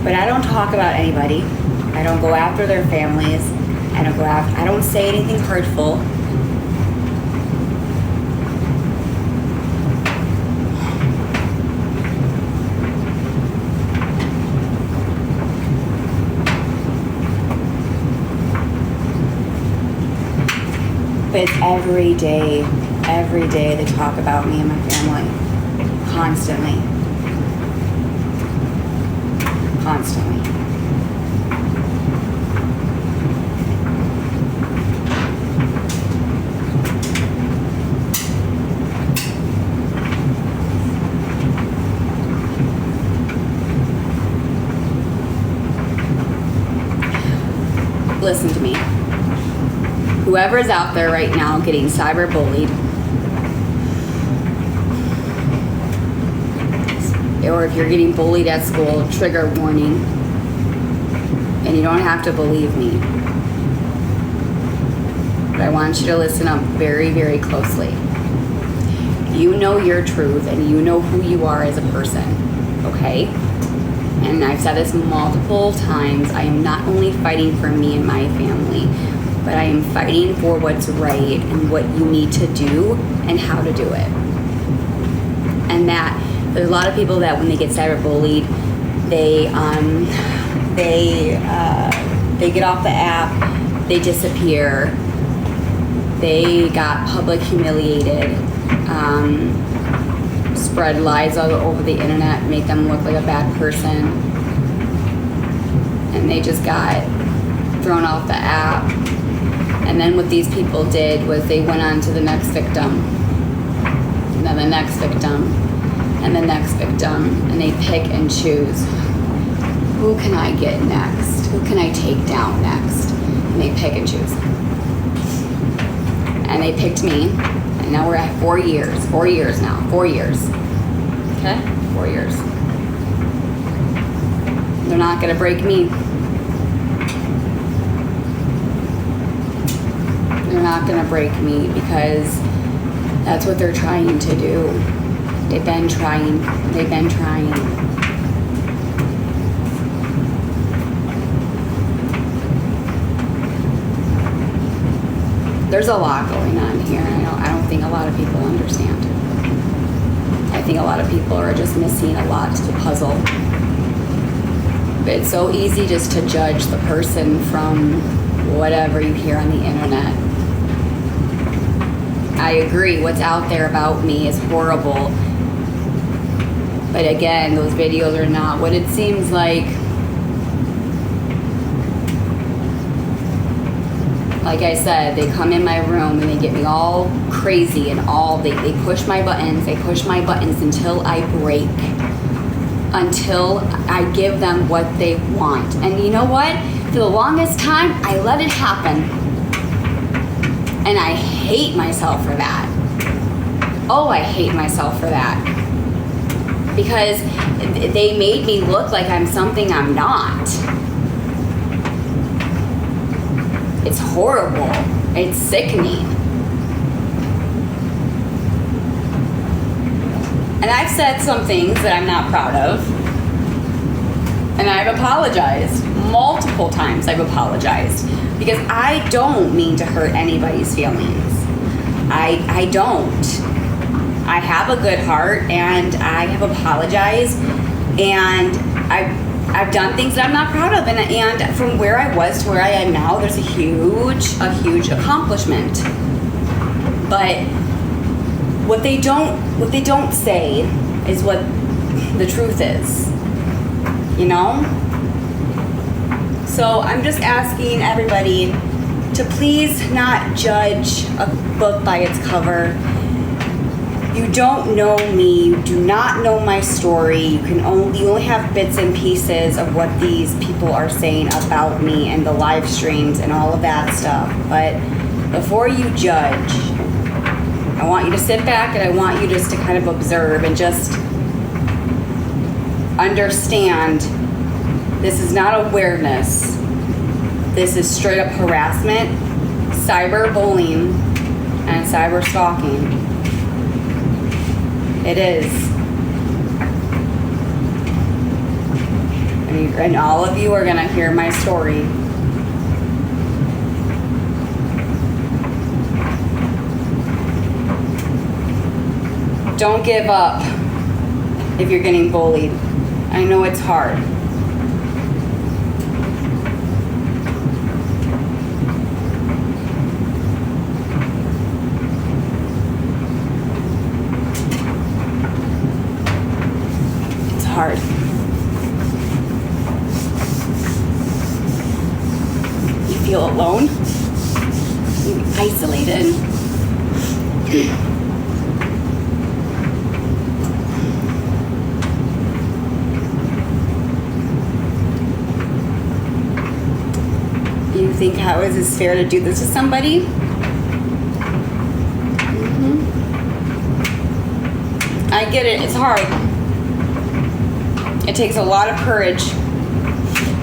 But I don't talk about anybody. I don't go after their families. I don't say anything hurtful. But it's every day they talk about me and my family. Constantly. Listen to me. Whoever is out there right now getting cyberbullied, or if you're getting bullied at school, trigger warning. And you don't have to believe me. But I want you to listen up very, very closely. You know your truth and you know who you are as a person, okay? And I've said this multiple times. I am not only fighting for me and my family, but I am fighting for what's right and what you need to do and how to do it. And that there's a lot of people that when they get cyberbullied, they get off the app, they disappear, they got public humiliated, spread lies all over the internet, make them look like a bad person, and they just got thrown off the app. And then what these people did was they went on to the next victim, and then the next victim, and the next victim, and they pick and choose. Who can I get next? Who can I take down next? And they pick and choose. And they picked me, and now we're at 4 years. 4 years now. 4 years. Okay? 4 years. They're not gonna break me. They're not gonna break me because that's what they're trying to do. They've been trying. There's a lot going on here, and I don't think a lot of people understand. I think a lot of people are just missing a lot to the puzzle. But it's so easy just to judge the person from whatever you hear on the internet. I agree, what's out there about me is horrible. But again, those videos are not what it seems like. Like I said, they come in my room and they get me all crazy and they push my buttons. They push my buttons until I break. Until I give them what they want. And you know what? For the longest time, I let it happen. And I hate myself for that. Oh, I hate myself for that. Because they made me look like I'm something I'm not. It's horrible. It's sickening. And I've said some things that I'm not proud of. And I've apologized. Multiple times I've apologized. Because I don't mean to hurt anybody's feelings. I don't. I have a good heart and I have apologized. And I've done things that I'm not proud of. And from where I was to where I am now, there's a huge accomplishment. But what they don't say is what the truth is, you know? So I'm just asking everybody to please not judge a book by its cover. You don't know me, you do not know my story, you only have bits and pieces of what these people are saying about me and the live streams and all of that stuff. But before you judge, I want you to sit back and I want you just to kind of observe and just understand this is not awareness. This is straight up harassment, cyberbullying, and cyber stalking. It is. And all of you are going to hear my story. Don't give up if you're getting bullied. I know it's hard. It's hard. You feel alone? You isolated? You think, how is this fair to do this to somebody? I get it, it's hard. It takes a lot of courage,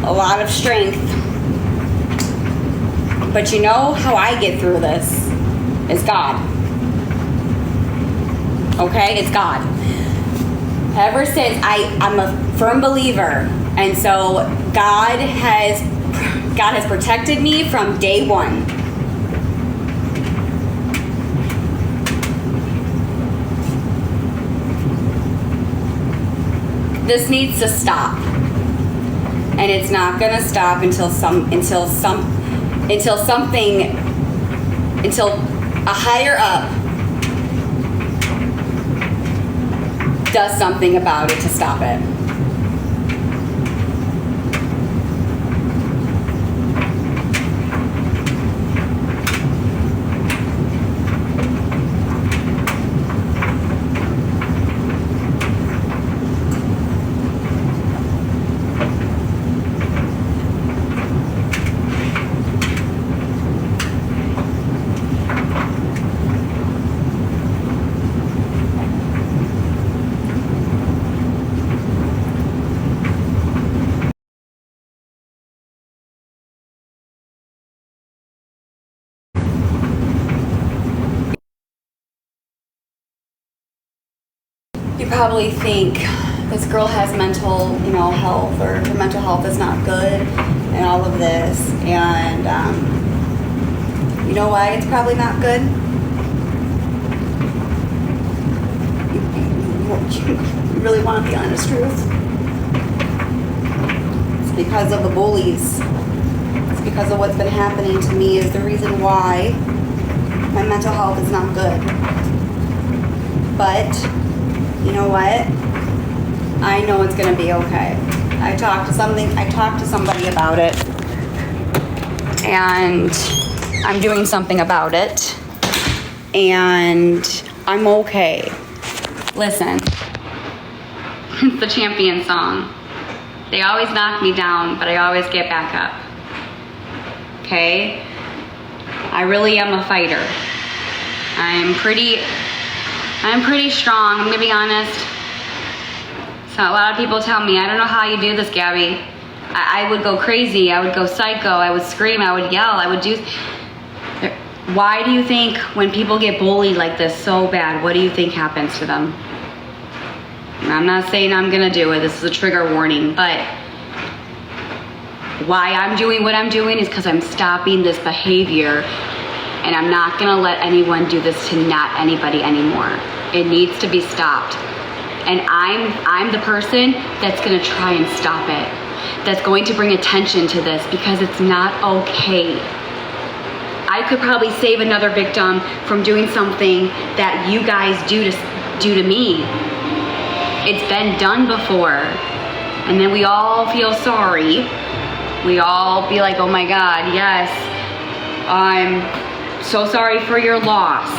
a lot of strength. But you know how I get through this is God. Okay, it's God. Ever since I'm a firm believer, and so God has protected me from day one. This needs to stop. And it's not gonna stop until a higher up does something about it to stop it. You probably think this girl has mental, health, or her mental health is not good, and all of this. And you know why it's probably not good? You really want the honest truth? It's because of the bullies. It's because of what's been happening to me is the reason why my mental health is not good. But you know what? I know it's gonna be okay. I talked to somebody about it, and I'm doing something about it. And I'm okay. Listen, it's the champion song. They always knock me down, but I always get back up. Okay? I really am a fighter. I'm pretty strong, I'm gonna be honest. So a lot of people tell me, I don't know how you do this, Gabi. I would go crazy, I would go psycho, I would scream, I would yell, I would do... Why do you think when people get bullied like this so bad, what do you think happens to them? I'm not saying I'm gonna do it, this is a trigger warning, but why I'm doing what I'm doing is because I'm stopping this behavior, and I'm not gonna let anyone do this to not anybody anymore. It needs to be stopped. And I'm the person that's gonna try and stop it. That's going to bring attention to this because it's not okay. I could probably save another victim from doing something that you guys do to me. It's been done before. And then we all feel sorry. We all be like, oh my God, yes, I'm so sorry for your loss.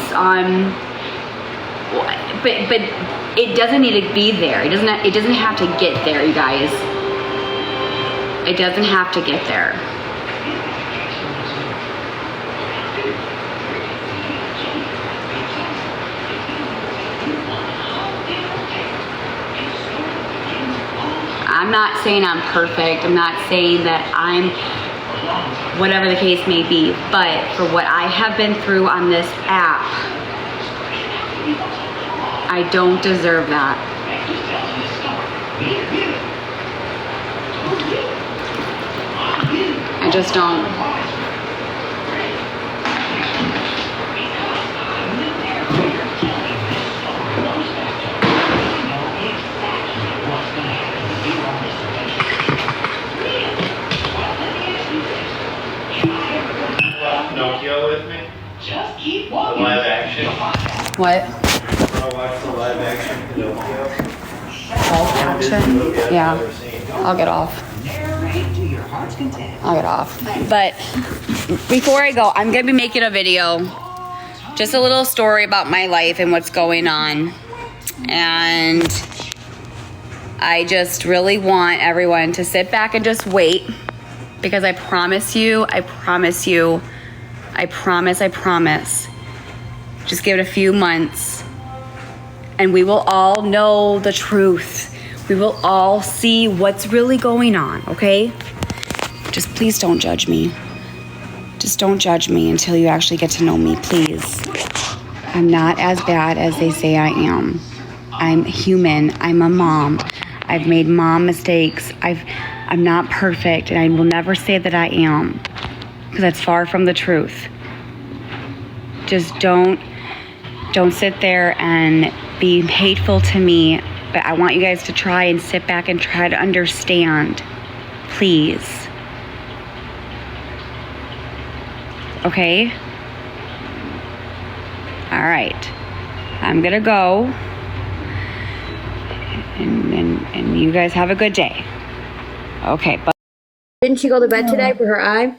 But it doesn't need to be there. It doesn't have to get there, you guys. It doesn't have to get there. I'm not saying I'm perfect. I'm not saying that I'm whatever the case may be, but for what I have been through on this app, I don't deserve that. I just don't. Pinocchio with me? Just keep walking. The live action. What? Wanna watch the live action Pinocchio? Live action? Yeah. I'll get off. I'll get off. But before I go, I'm gonna be making a video. Just a little story about my life and what's going on. And I just really want everyone to sit back and just wait. Because I promise you, I promise, just give it a few months and we will all know the truth. We will all see what's really going on, okay? Just please don't judge me. Just don't judge me until you actually get to know me, please. I'm not as bad as they say I am. I'm human. I'm a mom. I've made mom mistakes. I'm not perfect, and I will never say that I am, because that's far from the truth. Just don't sit there and be hateful to me, but I want you guys to try and sit back and try to understand, please. Okay? All right. I'm gonna go, and you guys have a good day. Okay, but didn't she go to bed today for her eye?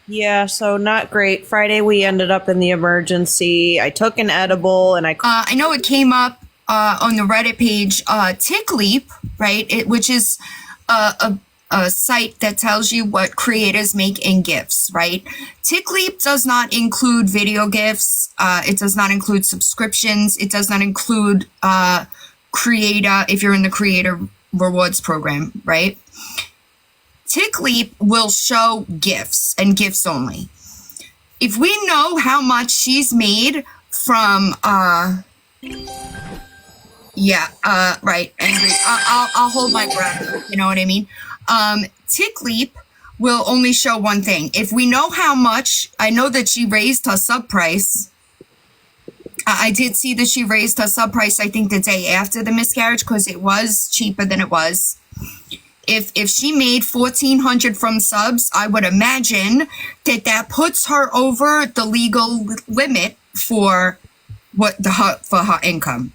Yeah, so not great. Friday we ended up in the emergency. I took an edible and I know it came up on the Reddit page, TickLeap, right? Which is a site that tells you what creators make in GIFs, right? TickLeap does not include video GIFs. It does not include subscriptions. It does not include creator, if you're in the creator rewards program, right? TickLeap will show GIFs and GIFs only. If we know how much she's made from, right, angry. I'll hold my breath. You know what I mean? TickLeap will only show one thing. If we know how much, I know that she raised her sub price. I did see that she raised her sub price, I think, the day after the miscarriage, because it was cheaper than it was. If she made $1,400 from subs, I would imagine that puts her over the legal limit for for her income.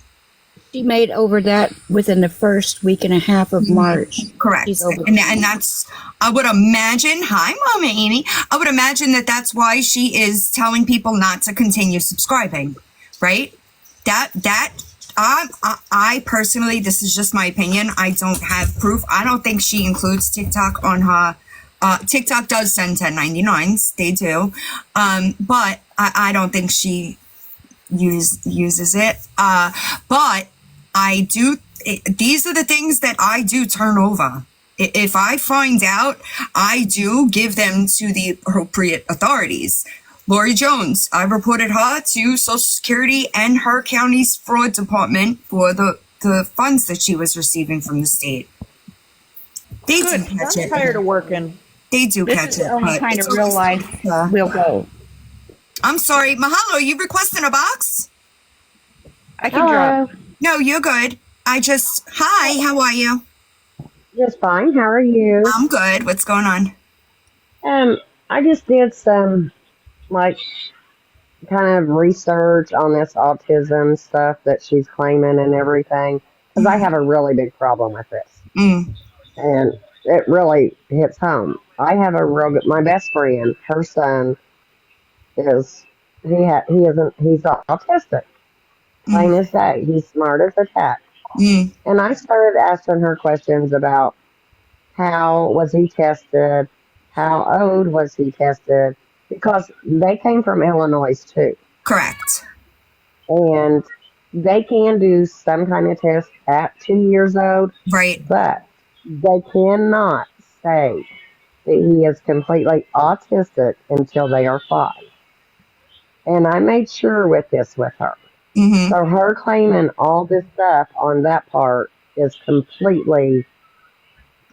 She made over that within the first week and a half of March. Correct. She's over. And that's, I would imagine, hi, Mama Amy. I would imagine that that's why she is telling people not to continue subscribing, right? I personally, this is just my opinion. I don't have proof. I don't think she includes TikTok on her. TikTok does send 1099s. They do. But I don't think she uses it. But I do. These are the things that I do turn over. If I find out, I do give them to the appropriate authorities. Lori Jones, I reported her to Social Security and her county's fraud department for the funds that she was receiving from the state. They do catch it. I'm tired of working. They do This catch is it. the only but kind it's of real always- life we'll go. I'm sorry, Mahalo, you requesting a box? I can drop. No, you're good. Hi, how are you? Just fine. How are you? I'm good. What's going on? I just did some kind of research on this autism stuff that she's claiming and everything, because I have a really big problem with this, and it really hits home. I have a real good. My best friend, her son, he's autistic. Plain as day. He's smart as a cat. And I started asking her questions about how was he tested, how old was he tested, because they came from Illinois too. Correct. And they can do some kind of test at 2 years old. Right. But they cannot say that he is completely autistic until they are 5. And I made sure with her. So her claiming all this stuff on that part is completely,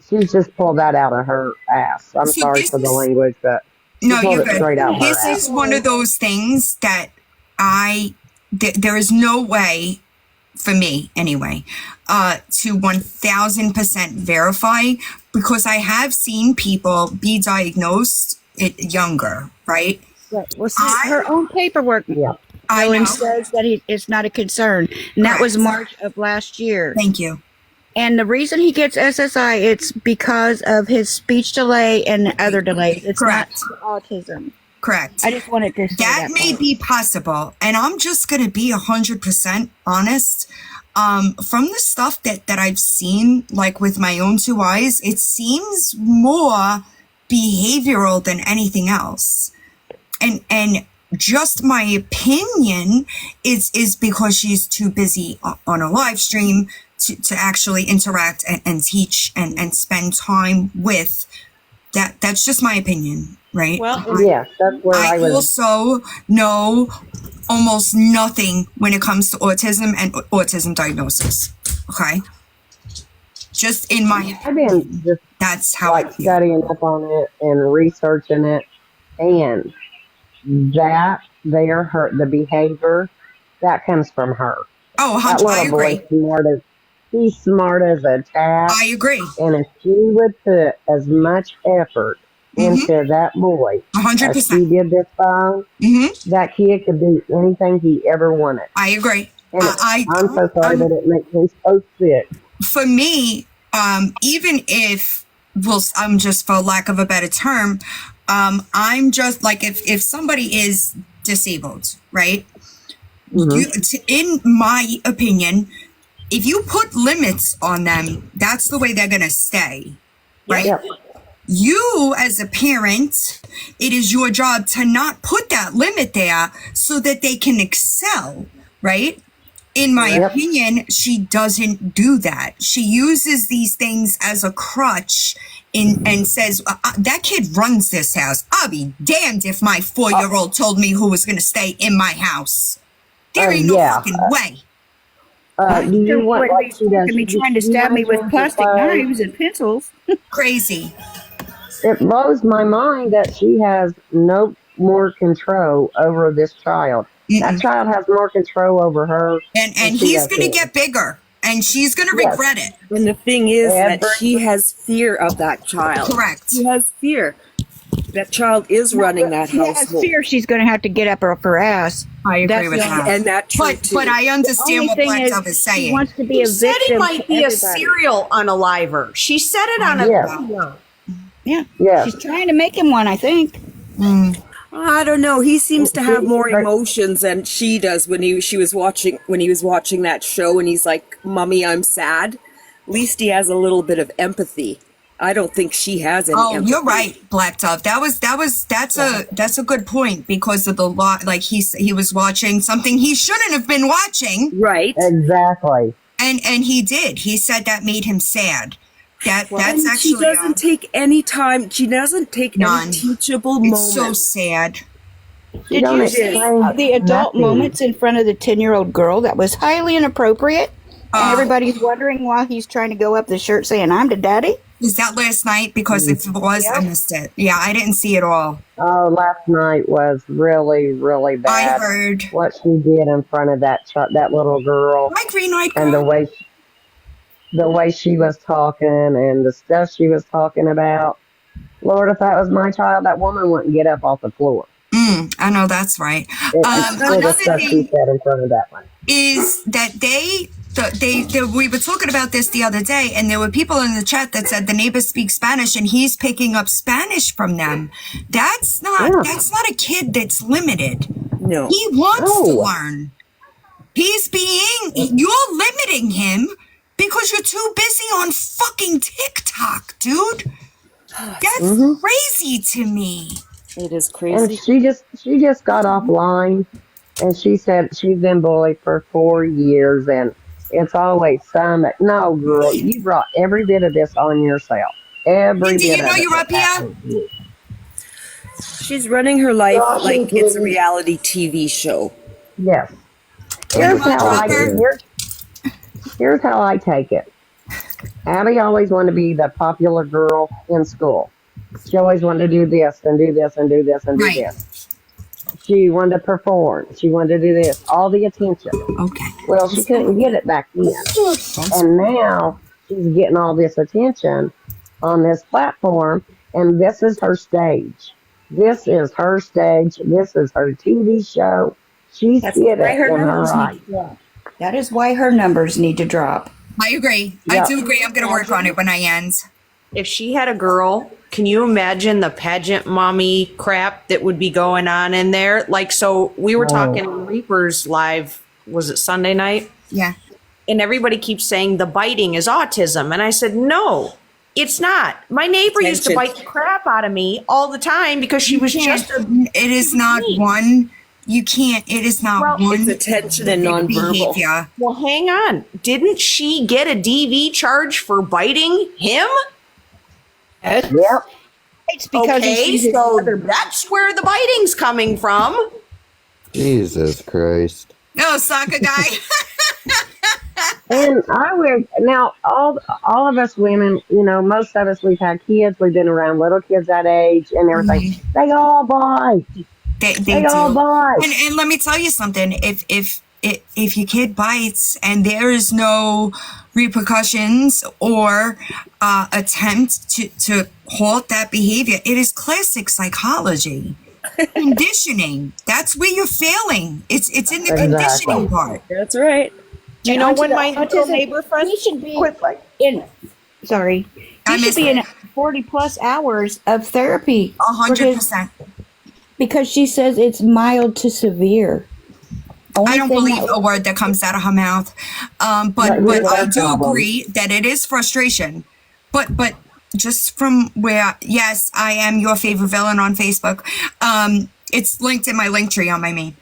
she's just pulled that out of her ass. I'm sorry for the language, but she pulled it straight out of her This ass. is one of those things that there is no way, for me anyway, to 1000% verify, because I have seen people be diagnosed younger, right? Right. Well, see, her own paperwork, I know. says that it's not a concern, and that was March of last year. Thank you. And the reason he gets SSI, it's because of his speech delay and other delays. It's Correct. not autism. Correct. I just wanted to say that may be possible, and I'm just going to be 100% honest. From the stuff that I've seen, like with my own 2 eyes, it seems more behavioral than anything else. And just my opinion is because she's too busy on a live stream to actually interact and teach and spend time with. That's just my opinion, right? Well, that's where I was. Also know almost nothing when it comes to autism and autism diagnosis. Okay, just in my, I've been just that's how I feel. studying up on it and researching it, and that the behavior that comes from her. Oh, that little I agree. boy, he's smart as a tat. I agree. And if she would put as much effort into that boy 100%. as she did this time, that kid could do anything he ever wanted. I agree. And I'm so sorry that it makes me so sick. For me, even if, well, I'm just, for lack of a better term, I'm just like, if somebody is disabled, right? In my opinion, if you put limits on them, that's the way they're going to stay, right? Yep. You, as a parent, it is your job to not put that limit there so that they can excel, right? In my opinion, she doesn't do that. She uses these things as a crutch and says, that kid runs this house. I'll be damned if my 4-year-old told me who was going to stay in my house. There ain't no fucking way. You want what she does? Be trying to stab me with plastic knives and pencils. Crazy. It blows my mind that she has no more control over this child. That child has more control over her. And he's going to get bigger. And she's going to regret it. And the thing is that she has fear of that child. Correct. She has fear. That child is running that Yeah, I household. fear she's going to have to get up off her ass. I agree That's with the only- that. And that true But too. I The understand only what thing Black is, Dove is she saying. wants to be She a said victim. it might to be a everybody. serial unaliver. She said it on a Yes. video. Yeah. Yes. She's trying to make him one, I think. I don't know. He seems to have more But- emotions than she does when he was watching that show, and he's like, "Mommy, I'm sad." At least he has a little bit of empathy. I don't think she has any. Oh, empathy. you're right, Black Dove. That's a good point because of the lot. Like he was watching something he shouldn't have been watching, Right. Exactly. and he did. He said that made him sad. That's And actually she doesn't take any time. She doesn't take none. any teachable It's so moments. sad. You Did don't you see explain the adult nothing. moments in front of the 10-year-old girl? That was highly inappropriate. And everybody's wondering why he's trying to go up the shirt saying, "I'm the daddy." Is that last night? Because if it was, I missed it. Yeah, I didn't see it all. Oh, last night was really, really bad. I heard. What she did in front of that little girl, My green eyed and girl. the way she was talking and the stuff she was talking about. Lord, if that was my child, that woman wouldn't get up off the floor. I know that's right. For the Another stuff she thing said in front of that one. is that we were talking about this the other day, and there were people in the chat that said the neighbor speaks Spanish and he's picking up Spanish from them. That's not a kid that's limited. No. He wants to learn. You're limiting him because you're too busy on fucking TikTok, dude. That's crazy to me. It is And crazy. she just got offline, and she said she's been bullied for 4 years, and it's always some. No, girl, you brought every bit of this on yourself. Every Do you bit know of it. you're up here? She's running her life Gosh, like it's a please. reality TV show. Yes. Here's Here's how I take it. Abby always wanted to be the popular girl in school. She always wanted to do this and do this and do this and do Right. this. She wanted to perform. She wanted to do this. All the attention. Okay. Well, she couldn't get it back then. And now she's getting all this attention on this platform, and this is her stage. This is her stage. This is her TV show. She's That's get why it her in her numbers right. need to drop. That is why her numbers need to drop. I agree. Yeah. I do agree. I'm going to work on it when I end. If she had a girl, can you imagine the pageant mommy crap that would be going on in there? Like, so we were talking on Reapers Live, was it Sunday night? Yeah. And everybody keeps saying the biting is autism. And I said, no, it's not. My neighbor used to bite the crap out of me all the time because she was just a. It is not one. You can't. It is not one. It's attention and nonverbal. behavior. Well, hang on. Didn't she get a DV charge for biting him? Yep. It's because Okay, so that's where the biting's coming from. Jesus Christ. No, soccer guy. And I would now all of us women, you know, most of us we've had kids, we've been around little kids that age and everything. They all bite. They all do. bite. And let me tell you something. If your kid bites and there is no repercussions or attempt to halt that behavior, it is classic psychology. Conditioning. That's where you're failing. It's in the conditioning part. That's right. Do you know when my neighbor friend? He should be in. Sorry, he should be in 40+ hours of therapy. 100%. Because she says it's mild to severe. I don't believe a word that comes out of her mouth. But I do agree that it is frustration. But just from where, yes, I am your favorite villain on Facebook. It's linked in my link tree on my main.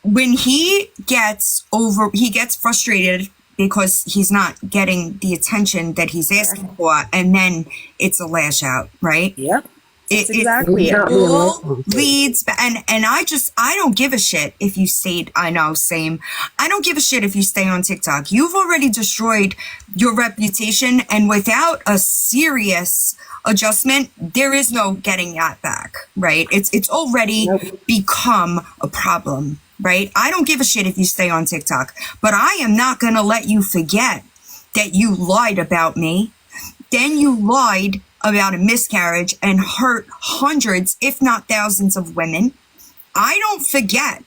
When he gets frustrated because he's not getting the attention that he's asking for, and then it's a lash out, right? Yep. It exactly it. all leads, and I don't give a shit if you stayed. I know, same. I don't give a shit if you stay on TikTok. You've already destroyed your reputation, and without a serious adjustment, there is no getting that back, right? It's already become a problem, right? I don't give a shit if you stay on TikTok, but I am not gonna let you forget that you lied about me. Then you lied about a miscarriage and hurt hundreds, if not thousands of women. I don't forget.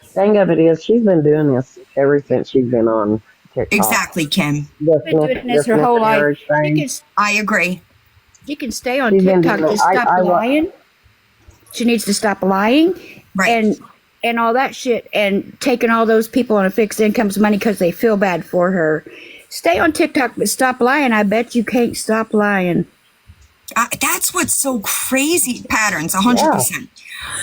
Thing of it is, she's been doing this ever since she's been on TikTok. Exactly, Kim. Been doing this her whole life. I agree. She can stay on TikTok to stop lying. She needs to stop lying, right? And all that shit, and taking all those people on a fixed income's money because they feel bad for her. Stay on TikTok, but stop lying. I bet you can't stop lying. That's what's so crazy. Patterns, 100%.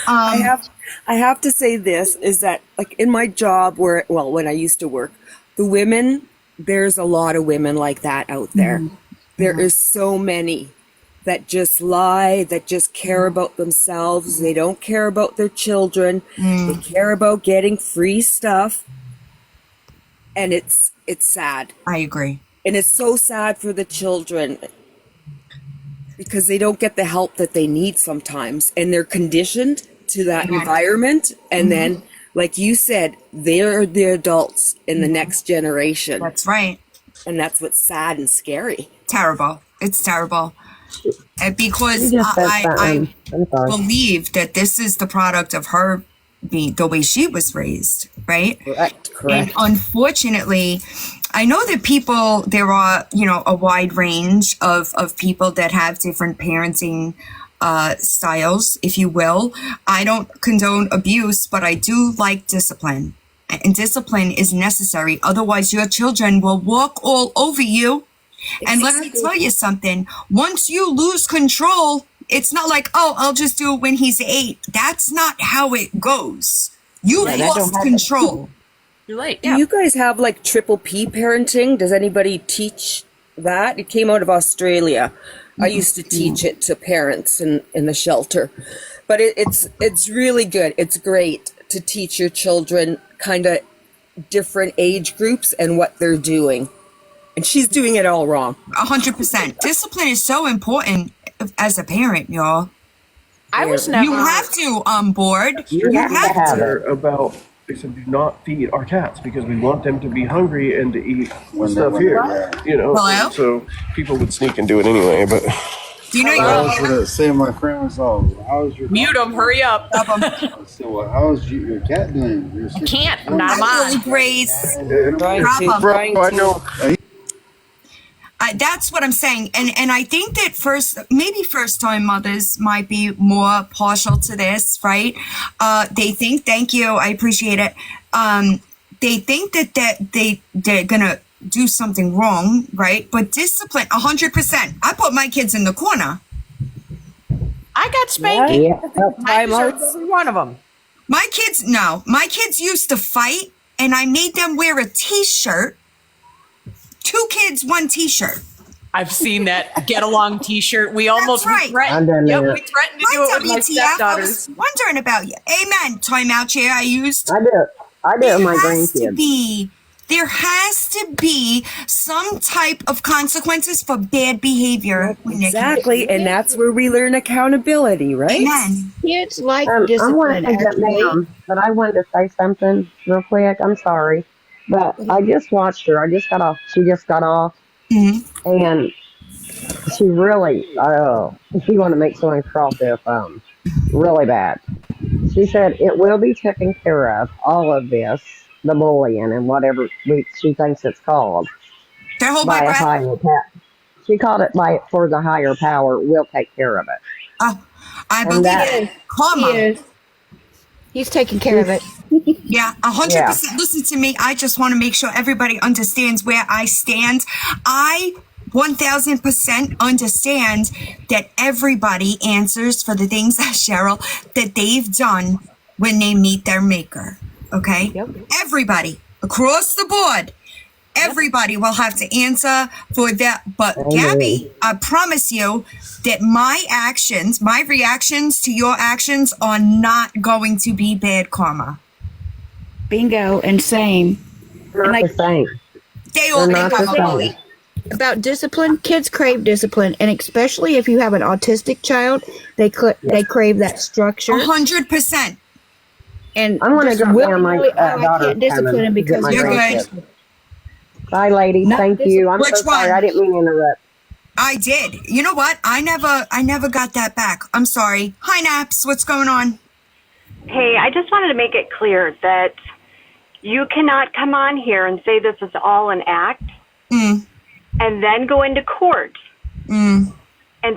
I have to say this is that, like, in my job when I used to work, there's a lot of women like that out there. Mm-hmm. There is so many that just lie, that just care about themselves. They don't care about their children. They care about getting free stuff. And it's sad. I agree. And it's so sad for the children because they don't get the help that they need sometimes. And they're conditioned to that environment. And then, like you said, they're the adults in the next generation. That's right. And that's what's sad and scary. Terrible. It's terrible. Because I believe that this is the product of her being the way she was raised, right? Correct. And unfortunately, I know that there are, a wide range of people that have different parenting styles, if you will. I don't condone abuse, but I do like discipline. And discipline is necessary. Otherwise, your children will walk all over you. And let me tell you something. Once you lose control, it's not like, oh, I'll just do it when he's 8. That's not how it goes. You've lost control. You're right. Do you guys have like triple P parenting? Does anybody teach that? It came out of Australia. I used to teach it to parents in the shelter. But it's really good. It's great to teach your children kind of different age groups and what they're doing. And she's doing it all wrong. 100%. Discipline is so important as a parent, y'all. You have to on board. You have to. About they said do not feed our cats because we want them to be hungry and to eat stuff here. Hello? So people would sneak and do it anyway. But do you know I was gonna say my friend was all, how's your mute him? Hurry up. I said, well, how's your cat doing? I can't. I'm not mine. Grace. I know. That's what I'm saying. And I think that first time mothers might be more partial to this, right? They think, thank you, I appreciate it. They think that they're gonna do something wrong, right? But discipline, 100%. I put my kids in the corner. I got spanking. Yeah. I deserved every one of them. My kids used to fight, and I made them wear a t-shirt. 2 kids, 1 t-shirt. I've seen that get along t-shirt. We almost threatened. Right. We threatened to do it with my WTF, stepdaughters. I was wondering about you. Amen. Timeout chair I used. I do it with my grandkids. There has to be some type of consequences for bad behavior. Exactly, and that's where we learn accountability, right? Amen. Kids like I discipline. want to get down, but I wanted to say something real quick. I'm sorry. But I just watched her. I just got off. She just got off. Mm-hmm. And she really, she wanted to make someone cross their phone really bad. She said it will be taken care of, all of this, the bullying and whatever she thinks it's called, by a higher power. She called it for the higher power will take care of it. Oh, I believe it. Karma. He's taking care of it. Yeah, 100%. Listen to me. I just want to make sure everybody understands where I stand. I 1000% understand that everybody answers for the things, Cheryl, that they've done when they meet their maker. Okay? Yep. Everybody across the board. Everybody will have to answer for that. But Gabi, I promise you that my reactions to your actions are not going to be bad karma. Bingo, and same. Not the same. They all probably. About discipline, kids crave discipline, and especially if you have an autistic child, they crave that structure. 100%. And I'm going to drop down my I can't discipline him because you're good. Bye, lady. Thank you. I'm so sorry. I didn't mean to interrupt. I did. You know what? I never got that back. I'm sorry. Hi, Naps. What's going on? Hey, I just wanted to make it clear that you cannot come on here and say this is all an act and then go into court and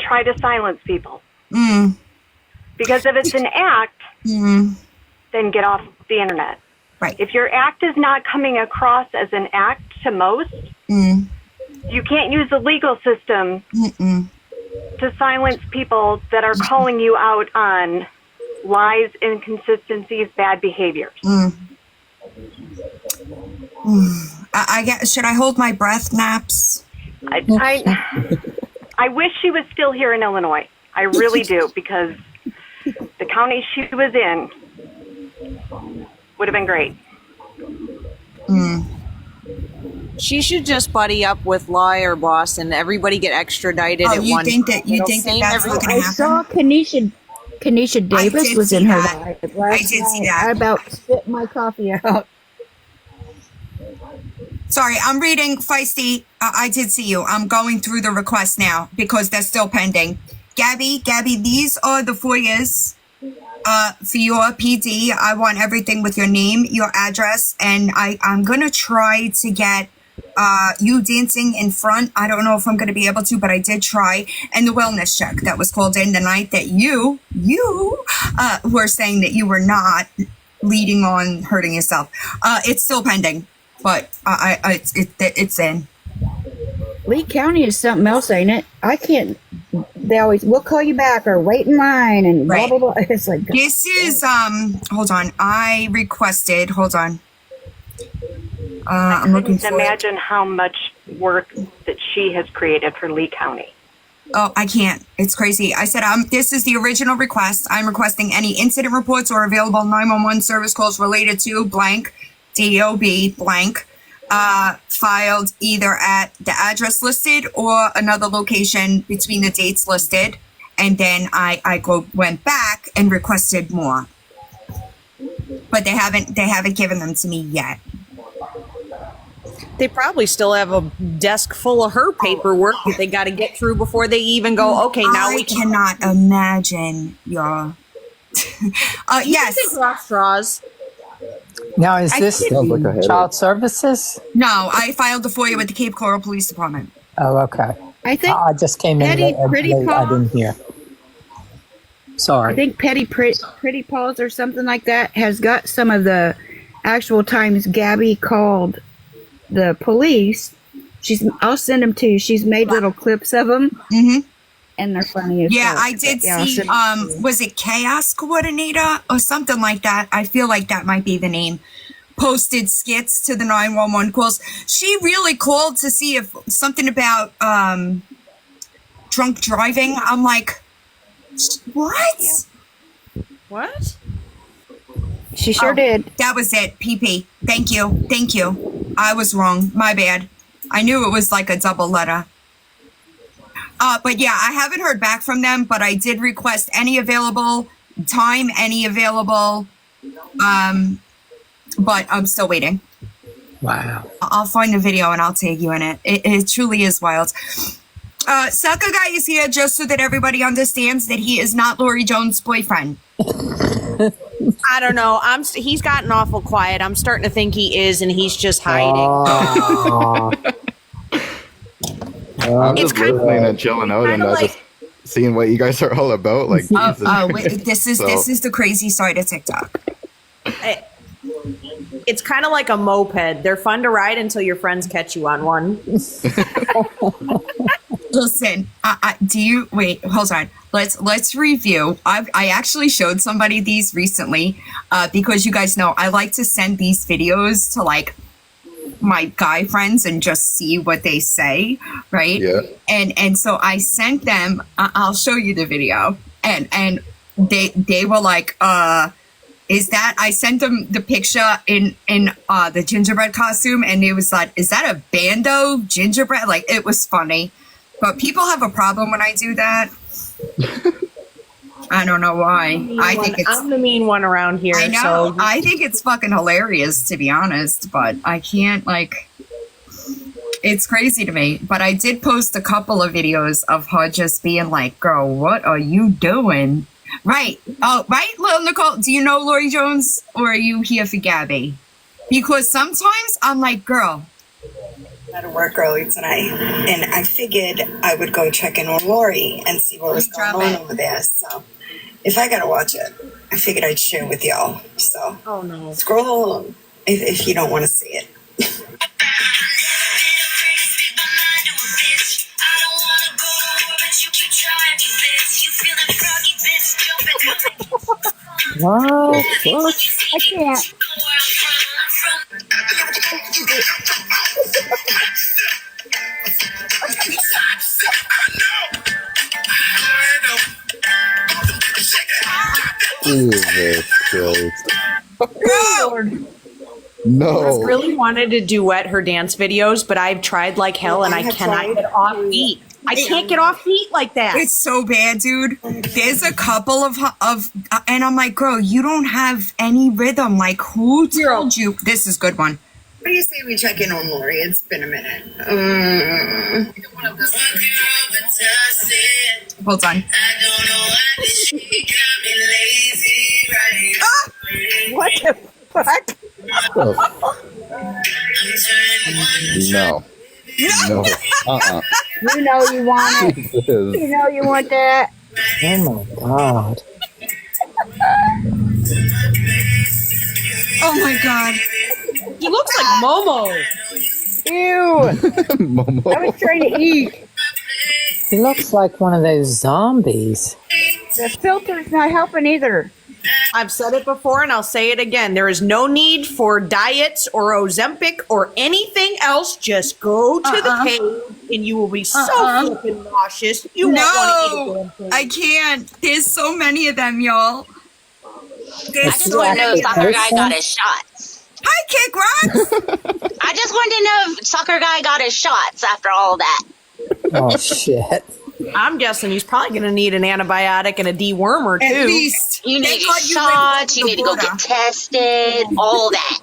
try to silence people. Because if it's an act, then get off the internet. Right. If your act is not coming across as an act to most, you can't use the legal system to silence people that are calling you out on lies, inconsistencies, bad behaviors. I guess, should I hold my breath, Naps? I wish she was still here in Illinois. I really do, because the county she was in would have been great. She should just buddy up with Lawyer Boss and everybody get extradited at you one think time. that you think that that's not going I to happen? saw Kanisha Davis was in her live. I did see that. I about spit my coffee out. Sorry, I'm reading Feisty. I did see you. I'm going through the request now because they're still pending. Gabi, these are the FOIAs for your PD. I want everything with your name, your address, and I'm going to try to get you dancing in front. I don't know if I'm going to be able to, but I did try. And the wellness check that was called in the night that you were saying that you were not leading on hurting yourself. It's still pending, but it's in. Lee County is something else, ain't it? I can't. They always, we'll call you back or wait in line and blah, blah, blah. It's like, this is, hold on. I requested, hold on. I'm looking for imagine how much work that she has created for Lee County. Oh, I can't. It's crazy. I said, this is the original request. I'm requesting any incident reports or available 911 service calls related to blank, DOB blank, filed either at the address listed or another location between the dates listed. And then I went back and requested more. But they haven't given them to me yet. They probably still have a desk full of her paperwork that they got to get through before they even go, okay, now we can. I cannot imagine, y'all. Yes. Straws. Now, is this child services? No, I filed the FOIA with the Cape Coral Police Department. Oh, okay. I think I just came in late. I didn't hear. Sorry. I think Pretty Paws or something like that has got some of the actual times Gabi called the police. I'll send them to you. She's made little clips of them. And they're funny as Yeah, fuck. I did see, was it Chaos Coordinator or something like that? I feel like that might be the name. Posted skits to the 911 calls. She really called to see if something about drunk driving. I'm like, what? What? She sure did. That was it. PP. Thank you. I was wrong. My bad. I knew it was like a double letter. But yeah, I haven't heard back from them, but I did request any available time, any available, but I'm still waiting. Wow. I'll find the video and I'll tag you in it. It truly is wild. Sucker Guy is here just so that everybody understands that he is not Lori Jones' boyfriend. I don't know. He's gotten awful quiet. I'm starting to think he is, and he's just hiding. I'm just listening and chilling out and just seeing what you guys are all about. Like, this is the crazy side of TikTok. It's kind of like a moped. They're fun to ride until your friends catch you on one. Listen, wait, hold on. Let's review. I actually showed somebody these recently, because you guys know I like to send these videos to like my guy friends and just see what they say, right? Yeah. And so I sent them, I'll show you the video, and they were like, is that, I sent them the picture in the gingerbread costume, and it was like, is that a bando gingerbread? Like, it was funny. But people have a problem when I do that. I don't know why. I'm the mean one around here. I know. So. I think it's fucking hilarious, to be honest. But I can't, like, It's crazy to me. But I did post a couple of videos of her just being like, girl, what are you doing? Right. Oh, right, Lil Nicole. Do you know Lori Jones, or are you here for Gabby? Because sometimes I'm like, girl, Out of work early tonight, and I figured I would go check in on Lori and see what was going on over there. So, if I gotta watch it, I figured I'd share with y'all. So, oh no, scroll along if you don't want to see it. What? What? I can't. Jesus Christ. Lord. No. I really wanted to duet her dance videos, but I've tried like hell and I cannot get off beat. I can't get off beat like that. It's so bad, dude. There's a couple of and I'm like, girl, you don't have any rhythm. Like, who told you? This is a good one. What do you say we check in on Lori? It's been a minute. Hold on. What the fuck? No. No. You know you want it. Jesus. You know you want that. Oh my god. Oh my god. He looks like Momo. Ew. Momo. I was trying to eat. He looks like one of those zombies. The filter's not helping either. I've said it before and I'll say it again. There is no need for diets or Ozempic or anything else. Just go to the cave and you will be so flippin' nauseous. You won't want to eat a damn thing. I can't. There's so many of them, y'all. I just want to know if Soccer Guy got his shots. Hi, Kick Rocks. I just wanted to know if Soccer Guy got his shots after all that. Oh shit. I'm guessing he's probably going to need an antibiotic and a dewormer too. At least. You need Thank your God you shots. You live need to go over the get tested. All that.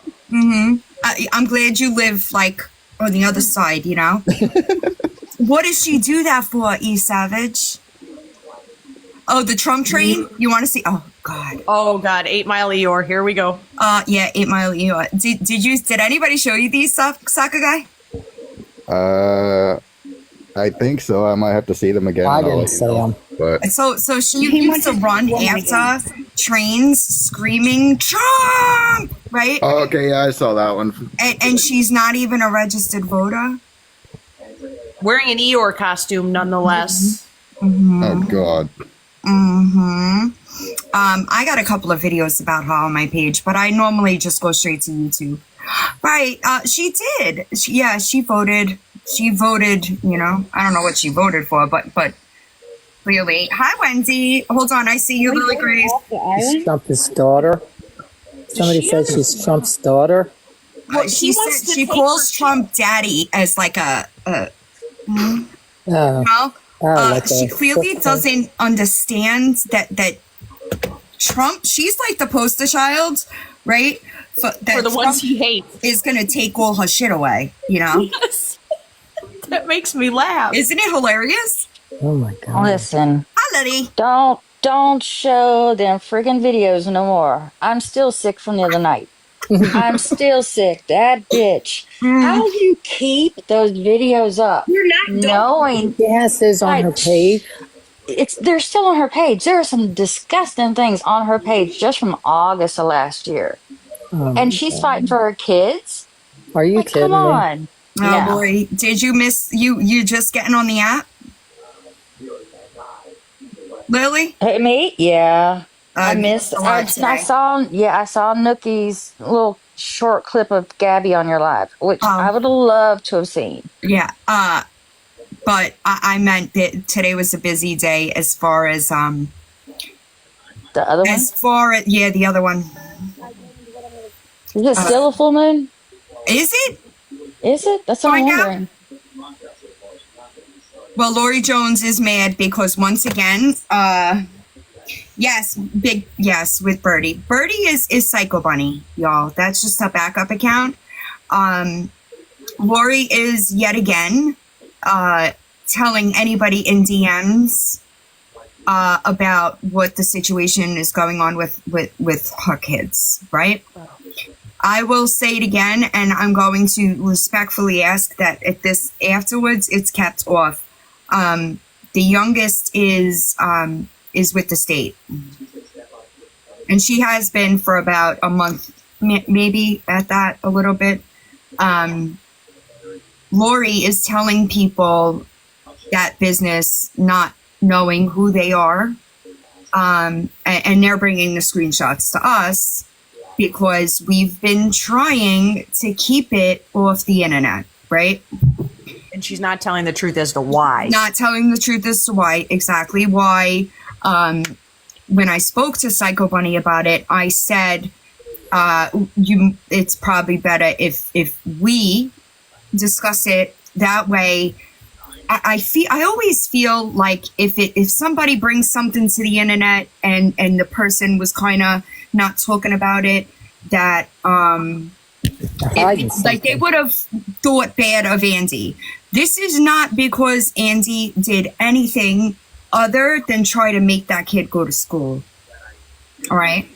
I'm glad you live like on the other side, you know? What does she do that for, E Savage? Oh, the Trump train? You want to see? Oh, God. Oh, God. 8 Mile Eeyore. Here we go. Yeah, 8 Mile Eeyore. Did anybody show you these, Soccer Guy? I think so. I might have to see them again. I and I'll didn't let you see know. them. But So she used to run after trains screaming, Trump! Right? oh, okay, yeah, I saw that one. And she's not even a registered voter? Wearing an Eeyore costume, nonetheless. Oh God. I got a couple of videos about her on my page, but I normally just go straight to YouTube. Right. She did. She voted. She voted, you know, I don't know what she voted for, but clearly. Hi, Wendy. Hold on. I see you, Lily Grace. Is Trump's daughter? Somebody said she's Trump's daughter. Well, she said she calls Trump daddy as like a Oh. no? Like She a clearly sister. doesn't understand that Trump, she's like the poster child, right? For the ones he hates. Is going to take all her shit away, you know? Yes. That makes me laugh. Isn't it hilarious? Oh my god. Listen. Hi, Letty. Don't show them friggin' videos no more. I'm still sick from the other night. I'm still sick. That bitch. How do you keep those videos up? You're not knowing Yes, is on her page. they're still on her page. There are some disgusting things on her page just from August of last year. Oh, And she's fighting for her kids. Are you Like, kidding come me? on. Oh, Yeah. boy. Did you miss, you just getting on the app? Lily? Hey, me? Yeah. I missed. a lot today. I saw Nookie's little short clip of Gabi on your live, which I would have loved to have seen. Yeah. But I meant that today was a busy day as far as, the other one? as far as, yeah, the other one. Is it still a full moon? Is it? Is it? That's what I'm wondering. Well, Lori Jones is mad because once again, yes, with Birdie. Birdie is Psycho Bunny, y'all. That's just a backup account. Lori is yet again telling anybody in DMs about what the situation is going on with her kids, right? I will say it again, and I'm going to respectfully ask that if this afterwards it's kept off. The youngest is with the state, and she has been for about a month, maybe at that a little bit. Lori is telling people that business, not knowing who they are, and they're bringing the screenshots to us because we've been trying to keep it off the internet, right? And she's not telling the truth as to why. Not telling the truth as to why, exactly why. When I spoke to Psycho Bunny about it, I said, it's probably better if we discuss it that way. I always feel like if somebody brings something to the internet and the person was kind of not talking about it, that like they would have thought bad of Andy. This is not because Andy did anything other than try to make that kid go to school. All right.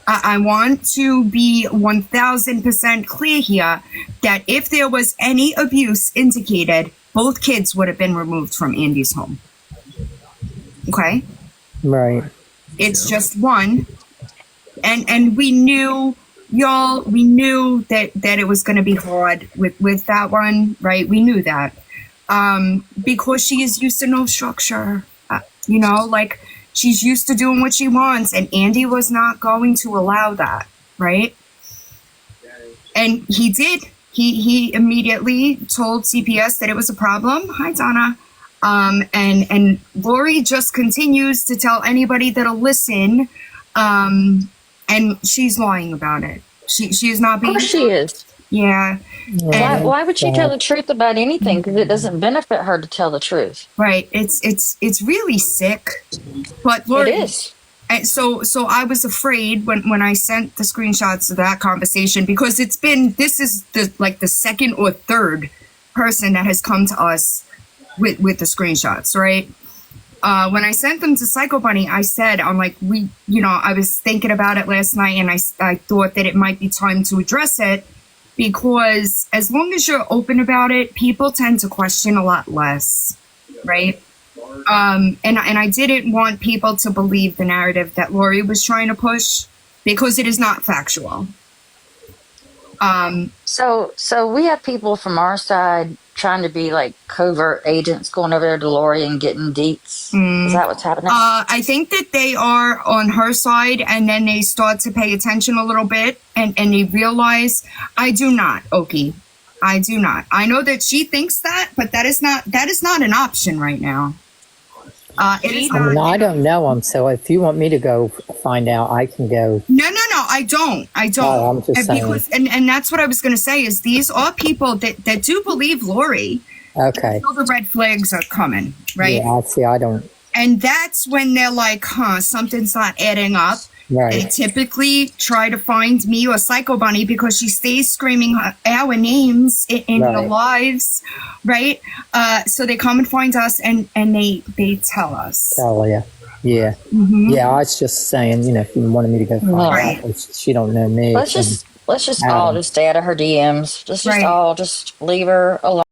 I want to be 1000% clear here that if there was any abuse indicated, both kids would have been removed from Andy's home. Okay? Right. It's just one. And we knew, y'all, we knew that it was going to be hard with that one, right? We knew that. Because she is used to no structure. Like, she's used to doing what she wants, and Andy was not going to allow that, right? And he did. He immediately told CPS that it was a problem. Hi, Donna. And Lori just continues to tell anybody that'll listen, and she's lying about it. She is not being. Of course she is. Yeah. Why would she tell the truth about anything? Because it doesn't benefit her to tell the truth. Right. It's really sick. But Lori, it is. And so I was afraid when I sent the screenshots of that conversation, because this is the second or third person that has come to us with the screenshots, right? When I sent them to Psycho Bunny, I said, I was thinking about it last night, and I thought that it might be time to address it, because as long as you're open about it, people tend to question a lot less, right? And I didn't want people to believe the narrative that Lori was trying to push, because it is not factual. So we have people from our side trying to be like covert agents going over there to Lori and getting deets. Is that what's happening? I think that they are on her side, and then they start to pay attention a little bit, and they realize, I do not, Oki. I do not. I know that she thinks that, but that is not an option right now. It is not. I don't know them, so if you want me to go find out, I can go. No, I don't. Oh, I'm just saying. Because, and that's what I was going to say, is these are people that do believe Lori. Okay. So the red flags are coming, right? Yeah, I don't. And that's when they're like, something's not adding up. Right. They typically try to find me or Psycho Bunny because she stays screaming our names in the lives, right? So they come and find us, and they tell us. Tell you. Yeah. Mm-hmm. Yeah, I was just saying, if you wanted me to go find out, she don't know me. Let's just all just stay out of her DMs. Let's just all just leave her alone.